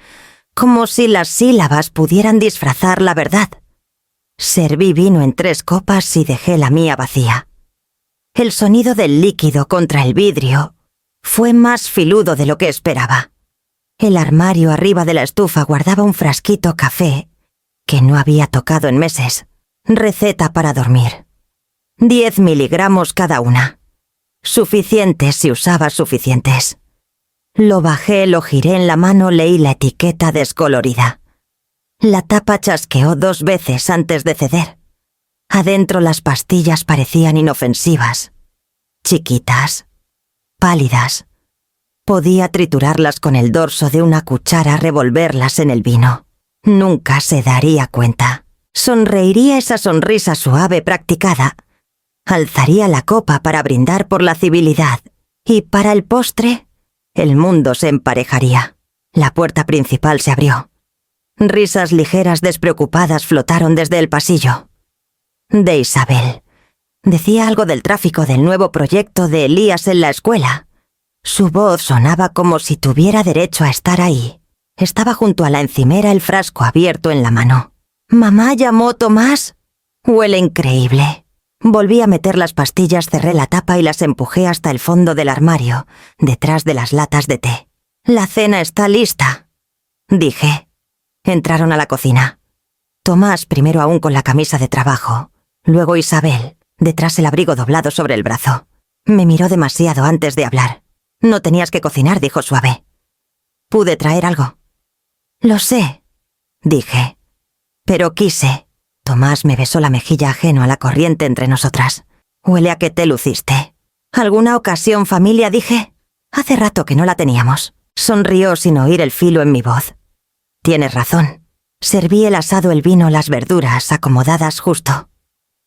como si las sílabas pudieran disfrazar la verdad. Serví vino en 3 copas y dejé la mía vacía. El sonido del líquido contra el vidrio fue más filudo de lo que esperaba. El armario arriba de la estufa guardaba un frasquito café que no había tocado en meses. Receta para dormir. 10 miligramos cada una. Suficientes si usaba suficientes. Lo bajé, lo giré en la mano, leí la etiqueta descolorida. La tapa chasqueó 2 veces antes de ceder. Adentro las pastillas parecían inofensivas, chiquitas, pálidas. Podía triturarlas con el dorso de una cuchara, revolverlas en el vino. Nunca se daría cuenta. Sonreiría esa sonrisa suave practicada. Alzaría la copa para brindar por la civilidad. Y para el postre, el mundo se emparejaría. La puerta principal se abrió. Risas ligeras despreocupadas flotaron desde el pasillo. De Isabel. Decía algo del tráfico del nuevo proyecto de Elías en la escuela. Su voz sonaba como si tuviera derecho a estar ahí. Estaba junto a la encimera, el frasco abierto en la mano. ¿Mamá llamó Tomás? Huele increíble. Volví a meter las pastillas, cerré la tapa y las empujé hasta el fondo del armario, detrás de las latas de té. La cena está lista, dije. Entraron a la cocina. Tomás primero aún con la camisa de trabajo, luego Isabel, detrás el abrigo doblado sobre el brazo. Me miró demasiado antes de hablar. No tenías que cocinar, dijo suave. Pude traer algo. Lo sé, dije. Pero quise. Tomás me besó la mejilla ajeno a la corriente entre nosotras. Huele a que te luciste. ¿Alguna ocasión, familia? Dije. Hace rato que no la teníamos. Sonrió sin oír el filo en mi voz. Tienes razón. Serví el asado, el vino, las verduras, acomodadas justo.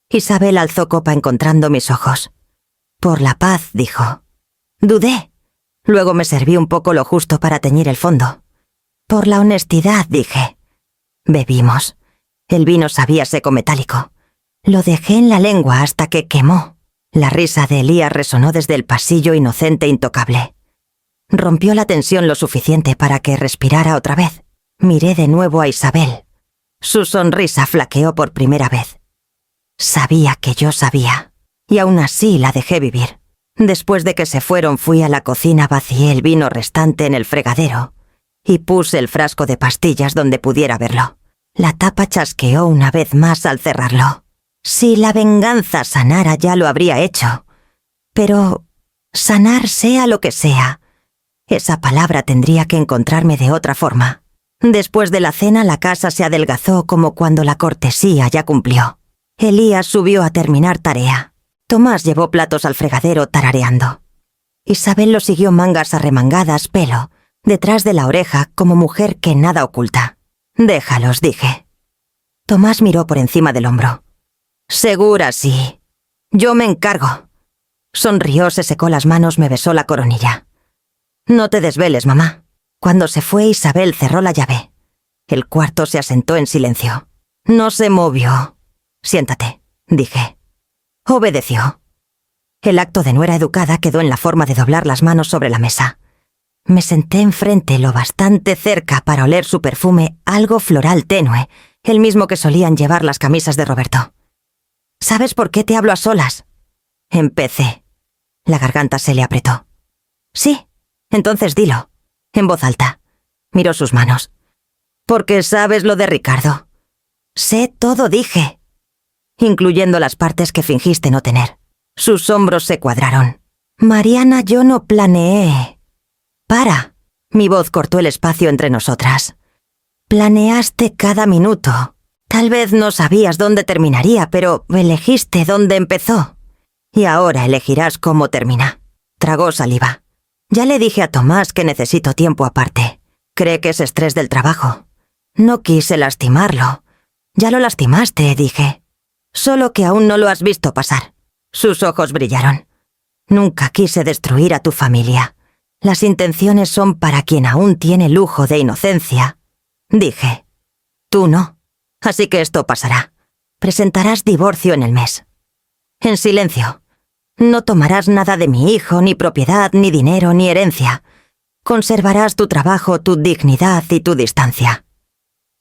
Isabel alzó copa encontrando mis ojos. Por la paz, dijo. Dudé. Luego me serví un poco lo justo para teñir el fondo. Por la honestidad, dije. Bebimos. El vino sabía seco metálico. Lo dejé en la lengua hasta que quemó. La risa de Elías resonó desde el pasillo inocente e intocable. Rompió la tensión lo suficiente para que respirara otra vez. Miré de nuevo a Isabel. Su sonrisa flaqueó por primera vez. Sabía que yo sabía, y aún así la dejé vivir. Después de que se fueron, fui a la cocina, vacié el vino restante en el fregadero y puse el frasco de pastillas donde pudiera verlo. La tapa chasqueó una vez más al cerrarlo. Si la venganza sanara, ya lo habría hecho. Pero sanar, sea lo que sea, esa palabra tendría que encontrarme de otra forma. Después de la cena, la casa se adelgazó como cuando la cortesía ya cumplió. Elías subió a terminar tarea. Tomás llevó platos al fregadero tarareando. Isabel lo siguió mangas arremangadas, pelo, detrás de la oreja, como mujer que nada oculta. Déjalos, dije. Tomás miró por encima del hombro. Segura, sí. Yo me encargo. Sonrió, se secó las manos, me besó la coronilla. No te desveles, mamá. Cuando se fue, Isabel cerró la llave. El cuarto se asentó en silencio. No se movió. Siéntate, dije. Obedeció. El acto de nuera educada quedó en la forma de doblar las manos sobre la mesa. Me senté enfrente lo bastante cerca para oler su perfume, algo floral tenue, el mismo que solían llevar las camisas de Roberto. ¿Sabes por qué te hablo a solas? Empecé. La garganta se le apretó. Sí, entonces dilo, en voz alta. Miró sus manos. Porque sabes lo de Ricardo. Sé todo, dije. Incluyendo las partes que fingiste no tener. Sus hombros se cuadraron. Mariana, yo no planeé. Para. Mi voz cortó el espacio entre nosotras. Planeaste cada minuto. Tal vez no sabías dónde terminaría, pero elegiste dónde empezó. Y ahora elegirás cómo termina. Tragó saliva. Ya le dije a Tomás que necesito tiempo aparte. Cree que es estrés del trabajo. No quise lastimarlo. Ya lo lastimaste, dije. Solo que aún no lo has visto pasar. Sus ojos brillaron. Nunca quise destruir a tu familia. Las intenciones son para quien aún tiene lujo de inocencia. Dije. Tú no. Así que esto pasará. Presentarás divorcio en el mes. En silencio. No tomarás nada de mi hijo, ni propiedad, ni dinero, ni herencia. Conservarás tu trabajo, tu dignidad y tu distancia.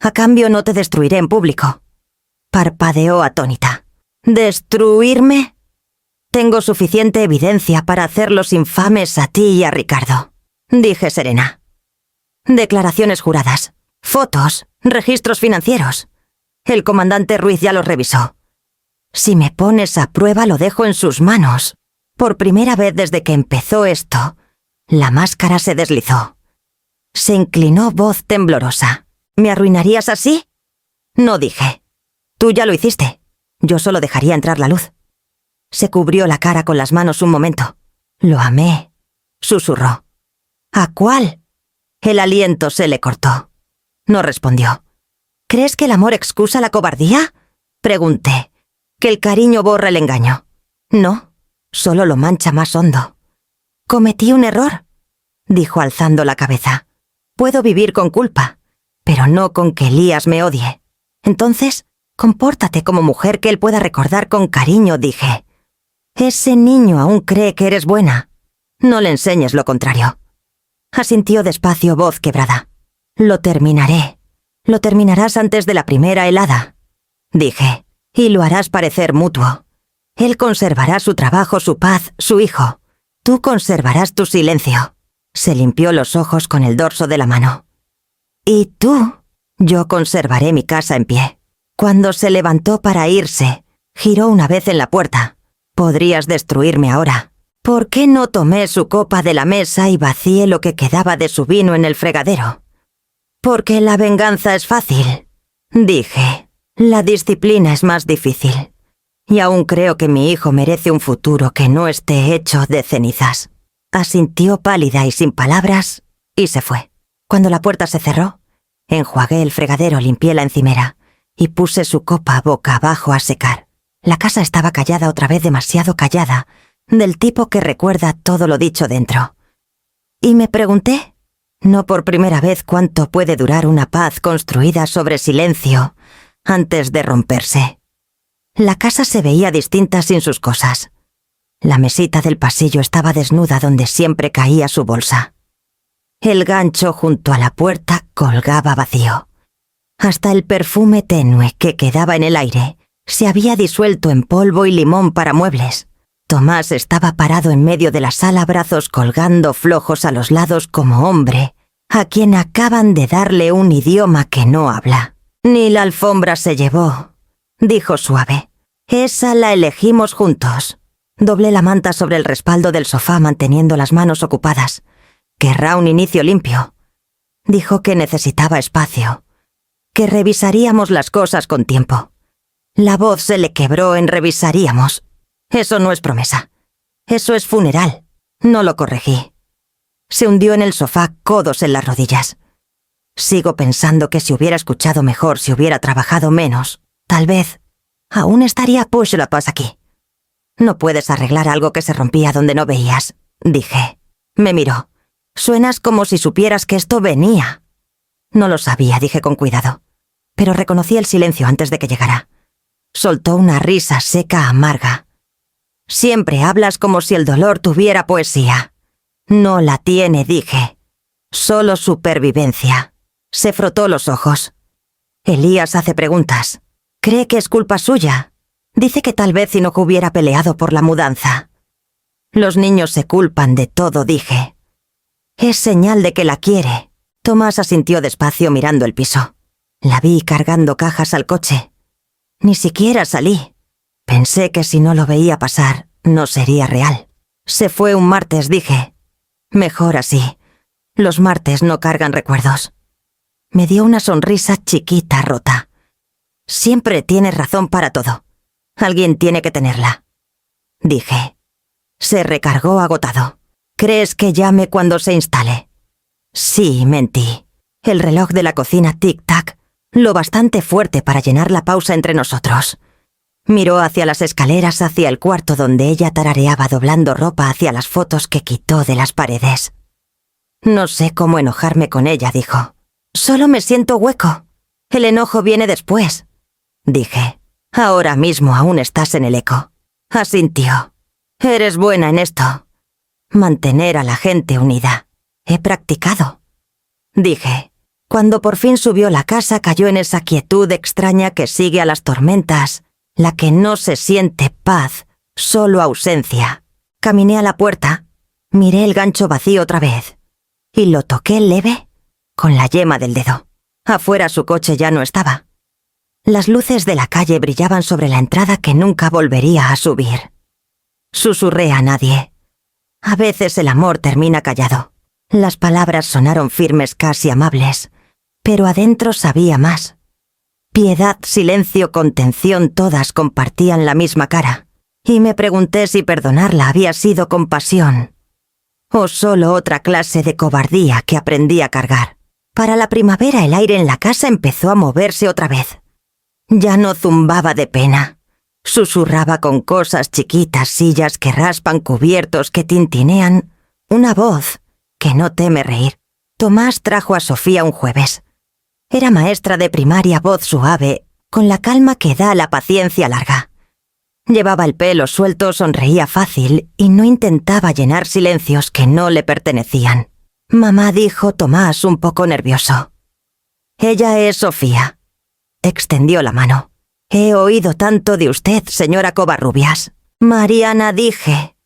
A cambio no te destruiré en público. Parpadeó atónita. ¿Destruirme? Tengo suficiente evidencia para hacerlos infames a ti y a Ricardo, dije serena. Declaraciones juradas, fotos, registros financieros. El comandante Ruiz ya los revisó. Si me pones a prueba, lo dejo en sus manos. Por primera vez desde que empezó esto, la máscara se deslizó. Se inclinó, voz temblorosa. ¿Me arruinarías así? No, dije. Tú ya lo hiciste. Yo solo dejaría entrar la luz. Se cubrió la cara con las manos un momento. Lo amé, susurró. ¿A cuál? El aliento se le cortó. No respondió. ¿Crees que el amor excusa la cobardía? Pregunté. ¿Que el cariño borra el engaño? No, solo lo mancha más hondo. Cometí un error, dijo alzando la cabeza. Puedo vivir con culpa, pero no con que Elías me odie. Entonces, compórtate como mujer que él pueda recordar con cariño, dije. Ese niño aún cree que eres buena. No le enseñes lo contrario. Asintió despacio, voz quebrada. Lo terminaré. Lo terminarás antes de la primera helada, dije, y lo harás parecer mutuo. Él conservará su trabajo, su paz, su hijo. Tú conservarás tu silencio. Se limpió los ojos con el dorso de la mano. ¿Y tú? Yo conservaré mi casa en pie. Cuando se levantó para irse, giró una vez en la puerta. Podrías destruirme ahora. ¿Por qué no tomé su copa de la mesa y vacié lo que quedaba de su vino en el fregadero? Porque la venganza es fácil, dije. La disciplina es más difícil. y aún creo que mi hijo merece un futuro que no esté hecho de cenizas. Asintió pálida y sin palabras, y se fue. Cuando la puerta se cerró, enjuagué el fregadero, limpié la encimera y puse su copa boca abajo a secar. La casa estaba callada otra vez, demasiado callada, del tipo que recuerda todo lo dicho dentro. Y me pregunté, no por primera vez, cuánto puede durar una paz construida sobre silencio antes de romperse. La casa se veía distinta sin sus cosas. La mesita del pasillo estaba desnuda donde siempre caía su bolsa. El gancho junto a la puerta colgaba vacío. Hasta el perfume tenue que quedaba en el aire se había disuelto en polvo y limón para muebles. Tomás estaba parado en medio de la sala, brazos colgando flojos a los lados como hombre, a quien acaban de darle un idioma que no habla. Ni la alfombra se llevó, dijo suave. Esa la elegimos juntos. Doblé la manta sobre el respaldo del sofá manteniendo las manos ocupadas. Querrá un inicio limpio. Dijo que necesitaba espacio, que revisaríamos las cosas con tiempo. La voz se le quebró en revisaríamos. Eso no es promesa. Eso es funeral. No lo corregí. Se hundió en el sofá, codos en las rodillas. Sigo pensando que si hubiera escuchado mejor, si hubiera trabajado menos, tal vez aún estaría Push la paz aquí. No puedes arreglar algo que se rompía donde no veías, dije. Me miró. Suenas como si supieras que esto venía. No lo sabía, dije con cuidado, pero reconocí el silencio antes de que llegara. Soltó una risa seca, amarga. Siempre hablas como si el dolor tuviera poesía. No la tiene, dije. Solo supervivencia. Se frotó los ojos. Elías hace preguntas. Cree que es culpa suya. Dice que tal vez Enoch hubiera peleado por la mudanza. Los niños se culpan de todo, dije. Es señal de que la quiere. Tomás asintió despacio mirando el piso. La vi cargando cajas al coche. Ni siquiera salí. Pensé que si no lo veía pasar, no sería real. Se fue un martes, dije. Mejor así. Los martes no cargan recuerdos. Me dio una sonrisa chiquita, rota. Siempre tienes razón para todo. Alguien tiene que tenerla. Dije. Se recargó agotado. ¿Crees que llame cuando se instale? Sí, mentí. El reloj de la cocina tic-tac, lo bastante fuerte para llenar la pausa entre nosotros. Miró hacia las escaleras, hacia el cuarto donde ella tarareaba doblando ropa, hacia las fotos que quitó de las paredes. No sé cómo enojarme con ella, dijo. Solo me siento hueco. El enojo viene después. Dije. Ahora mismo aún estás en el eco. Asintió. Eres buena en esto. Mantener a la gente unida. He practicado. Dije. Cuando por fin subió la casa cayó en esa quietud extraña que sigue a las tormentas, la que no se siente paz, solo ausencia. Caminé a la puerta, miré el gancho vacío otra vez, y lo toqué leve con la yema del dedo. Afuera su coche ya no estaba. Las luces de la calle brillaban sobre la entrada que nunca volvería a subir. Susurré a nadie. A veces el amor termina callado. Las palabras sonaron firmes, casi amables, pero adentro sabía más. Piedad, silencio, contención, todas compartían la misma cara, y me pregunté si perdonarla había sido compasión, o solo otra clase de cobardía que aprendí a cargar. Para la primavera el aire en la casa empezó a moverse otra vez. Ya no zumbaba de pena. Susurraba con cosas chiquitas, sillas que raspan, cubiertos que tintinean, una voz que no teme reír. Tomás trajo a Sofía un jueves. Era maestra de primaria, voz suave, con la calma que da la paciencia larga. Llevaba el pelo suelto, sonreía fácil y no intentaba llenar silencios que no le pertenecían. Mamá, dijo Tomás un poco nervioso. Ella es Sofía. Extendió la mano. He oído tanto de usted, señora Covarrubias. Mariana, dije.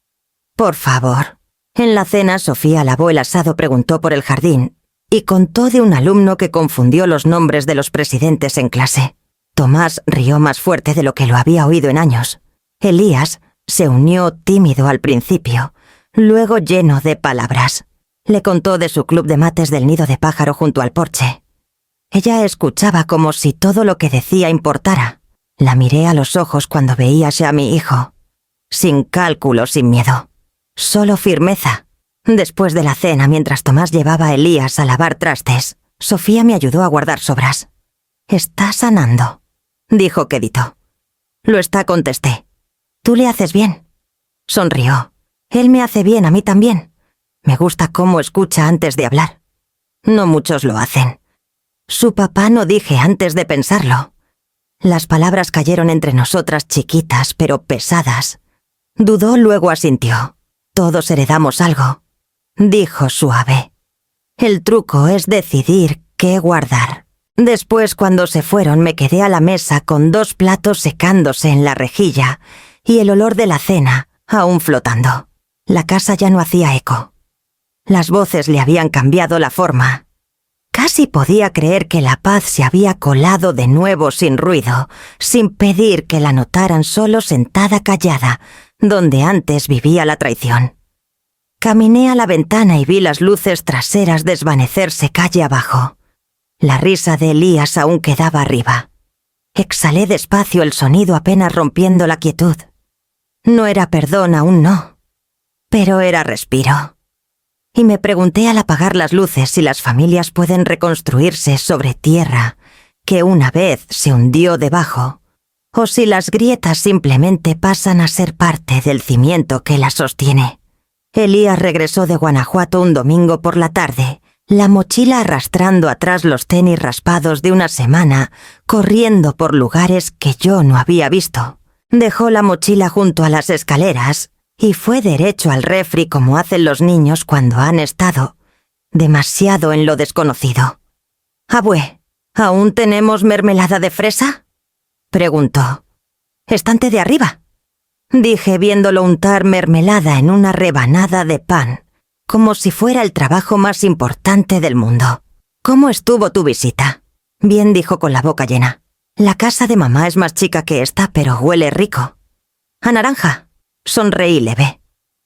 Por favor. En la cena, Sofía lavó el asado, preguntó por el jardín y contó de un alumno que confundió los nombres de los presidentes en clase. Tomás rió más fuerte de lo que lo había oído en años. Elías se unió tímido al principio, luego lleno de palabras. Le contó de su club de mates del nido de pájaro junto al porche. Ella escuchaba como si todo lo que decía importara. La miré a los ojos cuando veíase a mi hijo. Sin cálculo, sin miedo. Solo firmeza. Después de la cena, mientras Tomás llevaba a Elías a lavar trastes, Sofía me ayudó a guardar sobras. «Está sanando», dijo quedito. «Lo está», contesté. «Tú le haces bien». Sonrió. «Él me hace bien a mí también. Me gusta cómo escucha antes de hablar. No muchos lo hacen». «Su papá», no dije antes de pensarlo. Las palabras cayeron entre nosotras chiquitas, pero pesadas. Dudó, luego asintió. «Todos heredamos algo», dijo suave. «El truco es decidir qué guardar». Después, cuando se fueron, me quedé a la mesa con 2 platos secándose en la rejilla y el olor de la cena aún flotando. La casa ya no hacía eco. Las voces le habían cambiado la forma. Casi podía creer que la paz se había colado de nuevo sin ruido, sin pedir que la notaran, solo sentada callada, donde antes vivía la traición. Caminé a la ventana y vi las luces traseras desvanecerse calle abajo. La risa de Elías aún quedaba arriba. Exhalé despacio el sonido, apenas rompiendo la quietud. No era perdón, aún no, pero era respiro. Y me pregunté al apagar las luces si las familias pueden reconstruirse sobre tierra que una vez se hundió debajo, o si las grietas simplemente pasan a ser parte del cimiento que las sostiene. Elías regresó de Guanajuato un domingo por la tarde, la mochila arrastrando atrás los tenis raspados de una semana, corriendo por lugares que yo no había visto. Dejó la mochila junto a las escaleras y fue derecho al refri como hacen los niños cuando han estado demasiado en lo desconocido. «Abue, ¿aún tenemos mermelada de fresa?», preguntó. «Estante de arriba», dije viéndolo untar mermelada en una rebanada de pan, como si fuera el trabajo más importante del mundo. «¿Cómo estuvo tu visita?». «Bien», dijo con la boca llena. «La casa de mamá es más chica que esta, pero huele rico». «A naranja». Sonreí leve.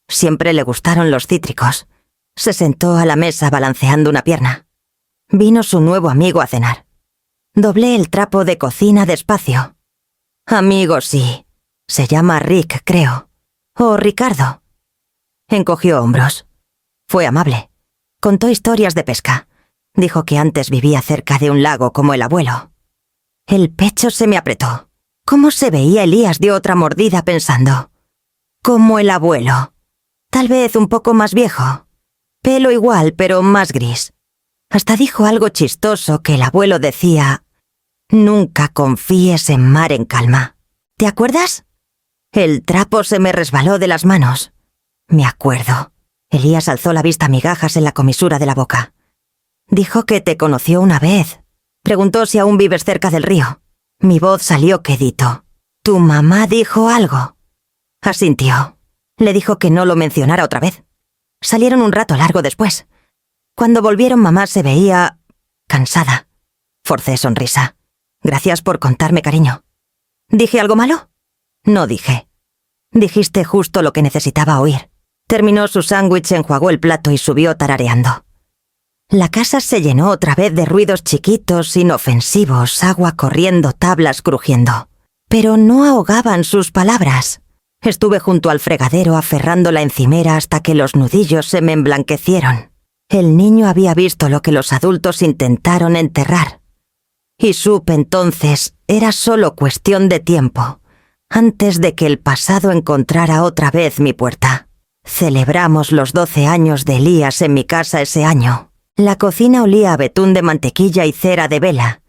Siempre le gustaron los cítricos. Se sentó a la mesa balanceando una pierna. Vino su nuevo amigo a cenar. Doblé el trapo de cocina despacio. «Amigo, sí. Se llama Rick, creo. O Ricardo». Encogió hombros. Fue amable. Contó historias de pesca. Dijo que antes vivía cerca de un lago como el abuelo. El pecho se me apretó. ¿Cómo se veía Elías? Dio otra mordida pensando. Como el abuelo. Tal vez un poco más viejo. Pelo igual, pero más gris. Hasta dijo algo chistoso que el abuelo decía: «Nunca confíes en mar en calma». ¿Te acuerdas? El trapo se me resbaló de las manos. Me acuerdo. Elías alzó la vista, migajas en la comisura de la boca. «Dijo que te conoció una vez. Preguntó si aún vives cerca del río». Mi voz salió quedito. «¿Tu mamá dijo algo?» Asintió. Le dijo que no lo mencionara otra vez. Salieron un rato largo después. Cuando volvieron, mamá se veía cansada. Forcé sonrisa. «Gracias por contarme, cariño». ¿Dije algo malo? No dije. Dijiste justo lo que necesitaba oír. Terminó su sándwich, enjuagó el plato y subió tarareando. La casa se llenó otra vez de ruidos chiquitos, inofensivos, agua corriendo, tablas crujiendo. Pero no ahogaban sus palabras. Estuve junto al fregadero aferrando la encimera hasta que los nudillos se me emblanquecieron. El niño había visto lo que los adultos intentaron enterrar. Y supe entonces, era solo cuestión de tiempo, antes de que el pasado encontrara otra vez mi puerta. Celebramos los 12 años de Elías en mi casa ese año. La cocina olía a betún de mantequilla y cera de vela.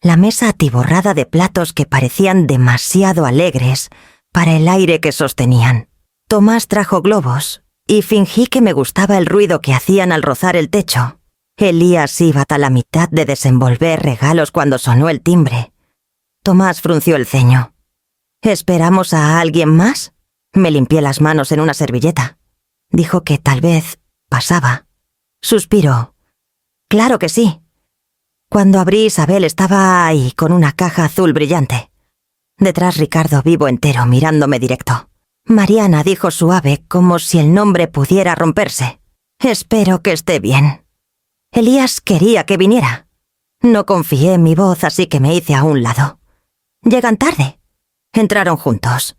La mesa atiborrada de platos que parecían demasiado alegres para el aire que sostenían. Tomás trajo globos y fingí que me gustaba el ruido que hacían al rozar el techo. Elías iba hasta la mitad de desenvolver regalos cuando sonó el timbre. Tomás frunció el ceño. ¿Esperamos a alguien más? Me limpié las manos en una servilleta. Dijo que tal vez pasaba. Suspiró. Claro que sí. Cuando abrí, Isabel estaba ahí con una caja azul brillante. Detrás, Ricardo vivo entero, mirándome directo. Mariana, dijo suave, como si el nombre pudiera romperse. Espero que esté bien. Elías quería que viniera. No confié en mi voz, así que me hice a un lado. Llegan tarde. Entraron juntos.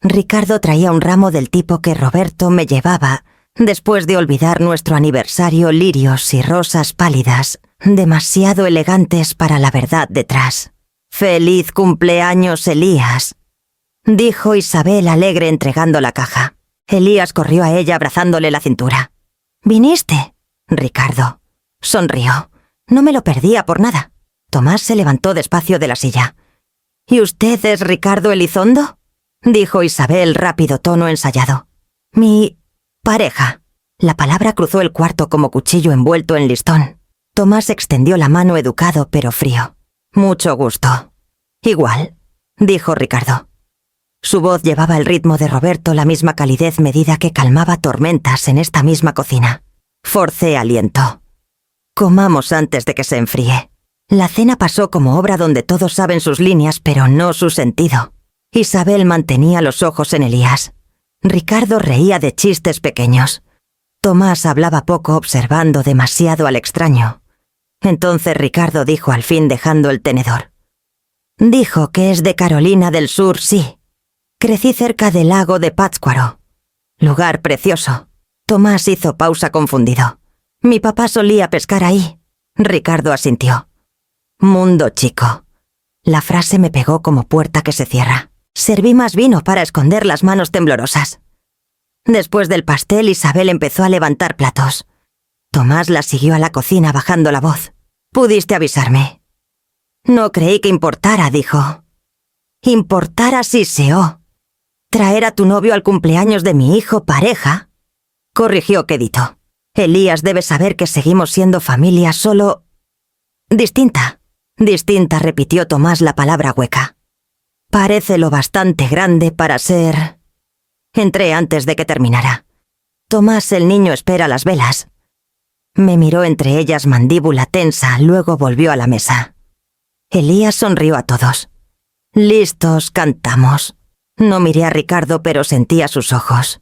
Ricardo traía un ramo del tipo que Roberto me llevaba, después de olvidar nuestro aniversario, lirios y rosas pálidas, demasiado elegantes para la verdad detrás. «¡Feliz cumpleaños, Elías!», dijo Isabel alegre entregando la caja. Elías corrió a ella abrazándole la cintura. «¿Viniste?» Ricardo sonrió. No me lo perdía por nada. Tomás se levantó despacio de la silla. «¿Y usted es Ricardo Elizondo?», dijo Isabel, rápido tono ensayado. «Mi pareja». La palabra cruzó el cuarto como cuchillo envuelto en listón. Tomás extendió la mano educado pero frío. «Mucho gusto». «Igual», dijo Ricardo. Su voz llevaba el ritmo de Roberto, la misma calidez medida que calmaba tormentas en esta misma cocina. Forcé aliento. «Comamos antes de que se enfríe». La cena pasó como obra donde todos saben sus líneas pero no su sentido. Isabel mantenía los ojos en Elías. Ricardo reía de chistes pequeños. Tomás hablaba poco, observando demasiado al extraño. Entonces Ricardo dijo al fin dejando el tenedor. «Dijo que es de Carolina del Sur, sí. Crecí cerca del lago de Pátzcuaro. Lugar precioso». Tomás hizo pausa confundido. «Mi papá solía pescar ahí». Ricardo asintió. «Mundo chico». La frase me pegó como puerta que se cierra. Serví más vino para esconder las manos temblorosas. Después del pastel, Isabel empezó a levantar platos. Tomás la siguió a la cocina bajando la voz. «Pudiste avisarme». «No creí que importara», dijo. «Importara si seó. Traer a tu novio al cumpleaños de mi hijo pareja», corrigió quedito. «Elías debe saber que seguimos siendo familia, solo distinta». «Distinta», repitió Tomás la palabra hueca. «Parece lo bastante grande para ser...». Entré antes de que terminara. «Tomás, el niño espera las velas». Me miró entre ellas, mandíbula tensa, luego volvió a la mesa. Elías sonrió a todos. «Listos, cantamos». No miré a Ricardo, pero sentía sus ojos.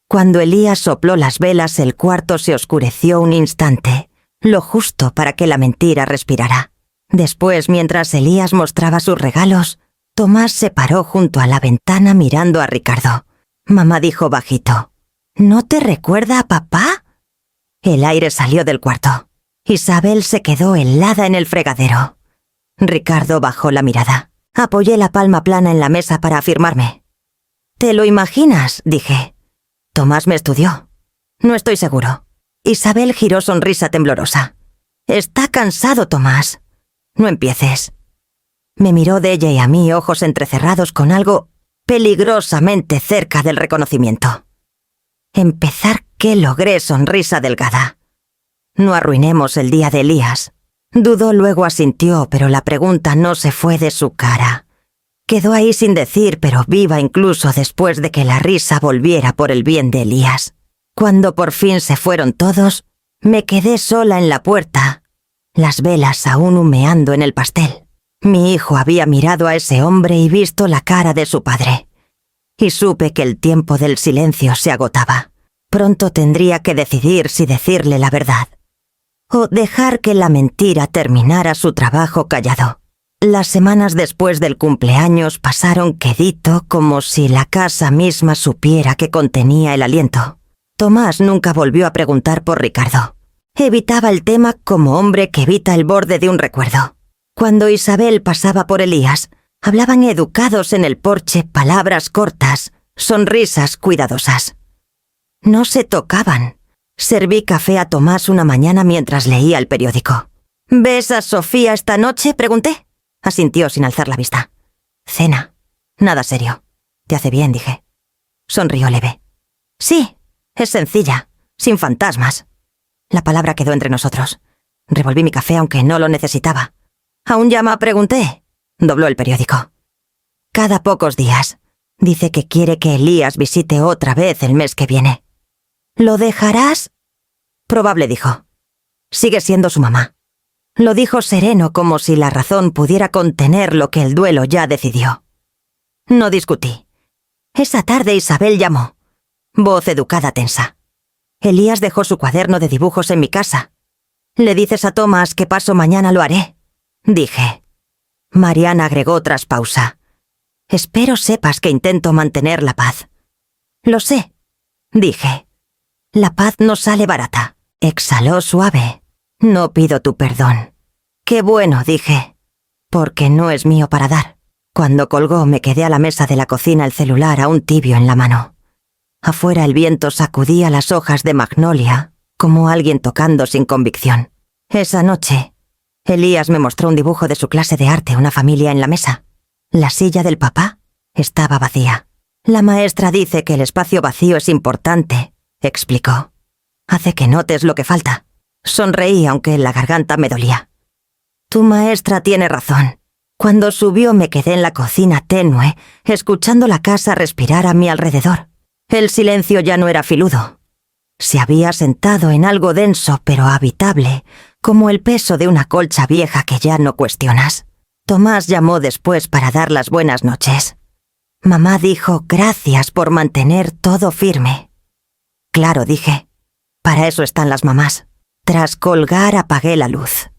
Cuando Elías sopló las velas, el cuarto se oscureció un instante, lo justo para que la mentira respirara. Después, mientras Elías mostraba sus regalos, Tomás se paró junto a la ventana mirando a Ricardo. Mamá dijo bajito: «¿No te recuerda a papá?». El aire salió del cuarto. Isabel se quedó helada en el fregadero. Ricardo bajó la mirada. Apoyé la palma plana en la mesa para afirmarme. «¿Te lo imaginas?», dije. Tomás me estudió. «No estoy seguro». Isabel giró sonrisa temblorosa. «Está cansado, Tomás. No empieces». Me miró de ella y a mí, ojos entrecerrados con algo peligrosamente cerca del reconocimiento. «Empezar, ¿qué logré?», sonrisa delgada. «No arruinemos el día de Elías». Dudó, luego asintió, pero la pregunta no se fue de su cara. Quedó ahí sin decir, pero viva incluso después de que la risa volviera por el bien de Elías. Cuando por fin se fueron todos, me quedé sola en la puerta, las velas aún humeando en el pastel. Mi hijo había mirado a ese hombre y visto la cara de su padre. Y supe que el tiempo del silencio se agotaba. Pronto tendría que decidir si decirle la verdad o dejar que la mentira terminara su trabajo callado. Las semanas después del cumpleaños pasaron quedito, como si la casa misma supiera que contenía el aliento. Tomás nunca volvió a preguntar por Ricardo. Evitaba el tema como hombre que evita el borde de un recuerdo. Cuando Isabel pasaba por Elías, hablaban educados en el porche, palabras cortas, sonrisas cuidadosas. No se tocaban. Serví café a Tomás una mañana mientras leía el periódico. «¿Ves a Sofía esta noche?», pregunté. Asintió sin alzar la vista. «Cena. Nada serio». «Te hace bien», dije. Sonrió leve. «Sí, es sencilla, sin fantasmas». La palabra quedó entre nosotros. Revolví mi café aunque no lo necesitaba. «¿Aún llama?», pregunté. Dobló el periódico. «Cada pocos días. Dice que quiere que Elías visite otra vez el mes que viene». «¿Lo dejarás?». «Probable», dijo. Sigue siendo su mamá. Lo dijo sereno, como si la razón pudiera contener lo que el duelo ya decidió. No discutí. Esa tarde Isabel llamó. Voz educada tensa. «Elías dejó su cuaderno de dibujos en mi casa. ¿Le dices a Tomás que paso mañana lo haré?», dije. Mariana agregó tras pausa: Espero sepas que intento mantener la paz. Lo sé, dije. La paz no sale barata. Exhaló suave. No pido tu perdón. Qué bueno, dije. Porque no es mío para dar. Cuando colgó me quedé a la mesa de la cocina, el celular aún tibio en la mano. Afuera el viento sacudía las hojas de magnolia, como alguien tocando sin convicción. Esa noche, Elías me mostró un dibujo de su clase de arte, una familia en la mesa. La silla del papá estaba vacía. La maestra dice que el espacio vacío es importante, explicó. Hace que notes lo que falta. Sonreí aunque la garganta me dolía. Tu maestra tiene razón. Cuando subió me quedé en la cocina tenue, escuchando la casa respirar a mi alrededor. El silencio ya no era filudo. Se había sentado en algo denso pero habitable, como el peso de una colcha vieja que ya no cuestionas. Tomás llamó después para dar las buenas noches. Mamá dijo gracias por mantener todo firme. Claro, dije. Para eso están las mamás. Tras colgar apagué la luz.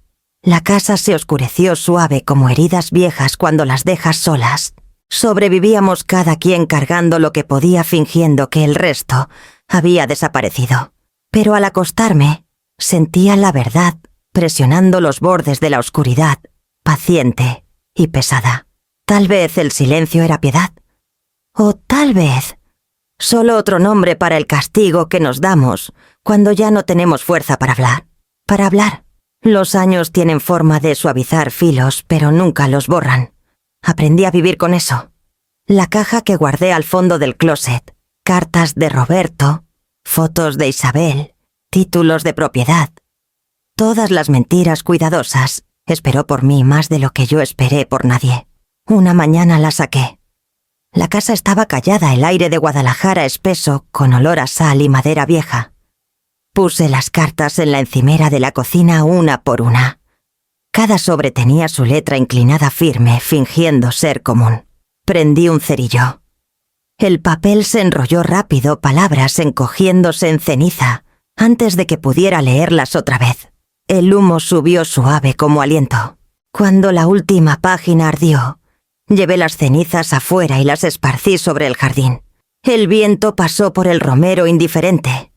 La casa se oscureció suave como heridas viejas cuando las dejas solas. Sobrevivíamos cada quien cargando lo que podía, fingiendo que el resto había desaparecido. Pero al acostarme, sentía la verdad presionando los bordes de la oscuridad, paciente y pesada. Tal vez el silencio era piedad. O tal vez solo otro nombre para el castigo que nos damos cuando ya no tenemos fuerza para hablar. Los años tienen forma de suavizar filos, pero nunca los borran. Aprendí a vivir con eso. La caja que guardé al fondo del closet, cartas de Roberto, fotos de Isabel, títulos de propiedad. Todas las mentiras cuidadosas. Esperó por mí más de lo que yo esperé por nadie. Una mañana la saqué. La casa estaba callada, el aire de Guadalajara espeso, con olor a sal y madera vieja. Puse las cartas en la encimera de la cocina una por una. Cada sobre tenía su letra inclinada firme, fingiendo ser común. Prendí un cerillo. El papel se enrolló rápido, palabras encogiéndose en ceniza, antes de que pudiera leerlas otra vez. El humo subió suave como aliento. Cuando la última página ardió, llevé las cenizas afuera y las esparcí sobre el jardín. El viento pasó por el romero indiferente.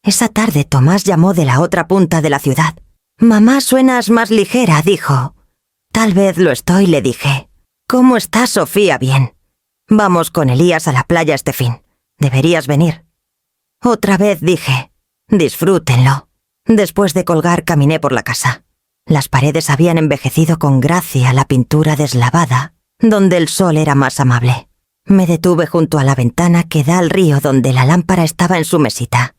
Esa tarde Tomás llamó de la otra punta de la ciudad. «Mamá, suenas más ligera», dijo. «Tal vez lo estoy», le dije. «¿Cómo está Sofía?» «Bien. Vamos con Elías a la playa este fin. Deberías venir». Otra vez dije. «Disfrútenlo». Después de colgar caminé por la casa. Las paredes habían envejecido con gracia, la pintura deslavada, donde el sol era más amable. Me detuve junto a la ventana que da al río, donde la lámpara estaba en su mesita.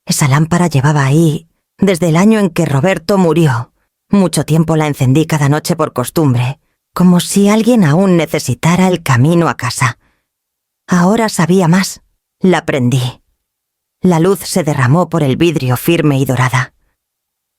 Esa lámpara llevaba ahí desde el año en que Roberto murió. Mucho tiempo la encendí cada noche por costumbre, como si alguien aún necesitara el camino a casa. Ahora sabía más. La prendí. La luz se derramó por el vidrio firme y dorada.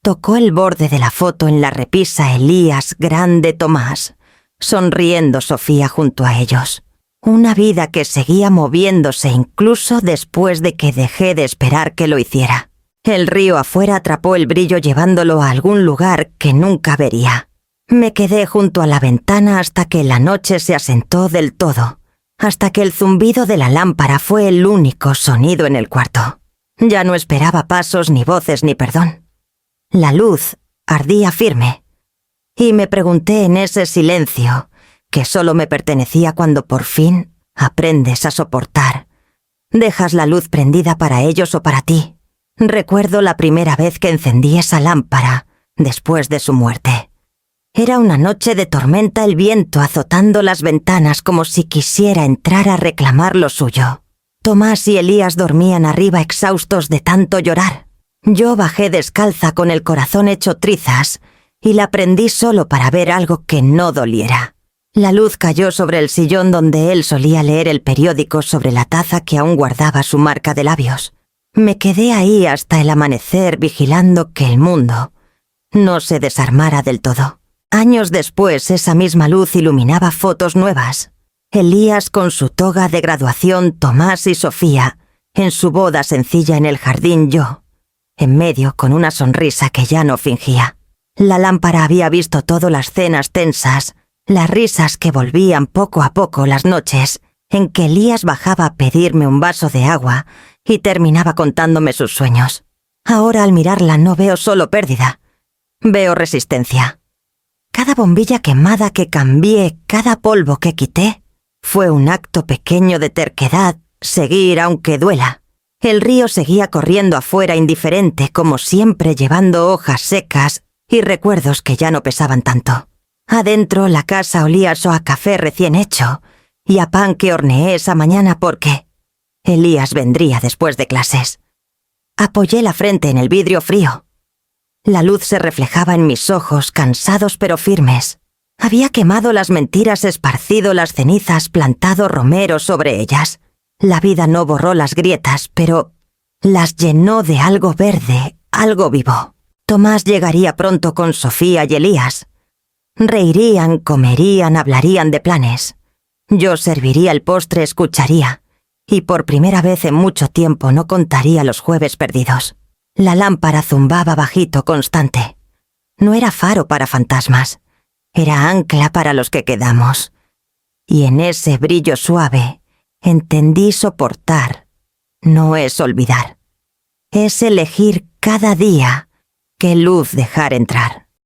Tocó el borde de la foto en la repisa Elías, grande, Tomás, sonriendo Sofía junto a ellos. Una vida que seguía moviéndose incluso después de que dejé de esperar que lo hiciera. El río afuera atrapó el brillo llevándolo a algún lugar que nunca vería. Me quedé junto a la ventana hasta que la noche se asentó del todo, hasta que el zumbido de la lámpara fue el único sonido en el cuarto. Ya no esperaba pasos, ni voces, ni perdón. La luz ardía firme, y me pregunté en ese silencio, que solo me pertenecía cuando por fin aprendes a soportar. ¿Dejas la luz prendida para ellos o para ti? Recuerdo la primera vez que encendí esa lámpara, después de su muerte. Era una noche de tormenta, el viento azotando las ventanas como si quisiera entrar a reclamar lo suyo. Tomás y Elías dormían arriba exhaustos de tanto llorar. Yo bajé descalza con el corazón hecho trizas y la prendí solo para ver algo que no doliera. La luz cayó sobre el sillón donde él solía leer el periódico, sobre la taza que aún guardaba su marca de labios. Me quedé ahí hasta el amanecer vigilando que el mundo no se desarmara del todo. Años después, esa misma luz iluminaba fotos nuevas. Elías con su toga de graduación, Tomás y Sofía, en su boda sencilla en el jardín, yo, en medio con una sonrisa que ya no fingía. La lámpara había visto todo, las cenas tensas, Las risas que volvían poco a poco las noches en que Elías bajaba a pedirme un vaso de agua y terminaba contándome sus sueños. Ahora al mirarla no veo solo pérdida, veo resistencia. Cada bombilla quemada que cambié, cada polvo que quité, fue un acto pequeño de terquedad, seguir aunque duela. El río seguía corriendo afuera indiferente, como siempre, llevando hojas secas y recuerdos que ya no pesaban tanto. Adentro la casa olía a café recién hecho y a pan que horneé esa mañana porque Elías vendría después de clases. Apoyé la frente en el vidrio frío. La luz se reflejaba en mis ojos, cansados pero firmes. Había quemado las mentiras, esparcido las cenizas, plantado romero sobre ellas. La vida no borró las grietas, pero las llenó de algo verde, algo vivo. Tomás llegaría pronto con Sofía y Elías. Reirían, comerían, hablarían de planes. Yo serviría el postre, escucharía. Y por primera vez en mucho tiempo no contaría los jueves perdidos. La lámpara zumbaba bajito, constante. No era faro para fantasmas. Era ancla para los que quedamos. Y en ese brillo suave entendí soportar. No es olvidar. Es elegir cada día qué luz dejar entrar.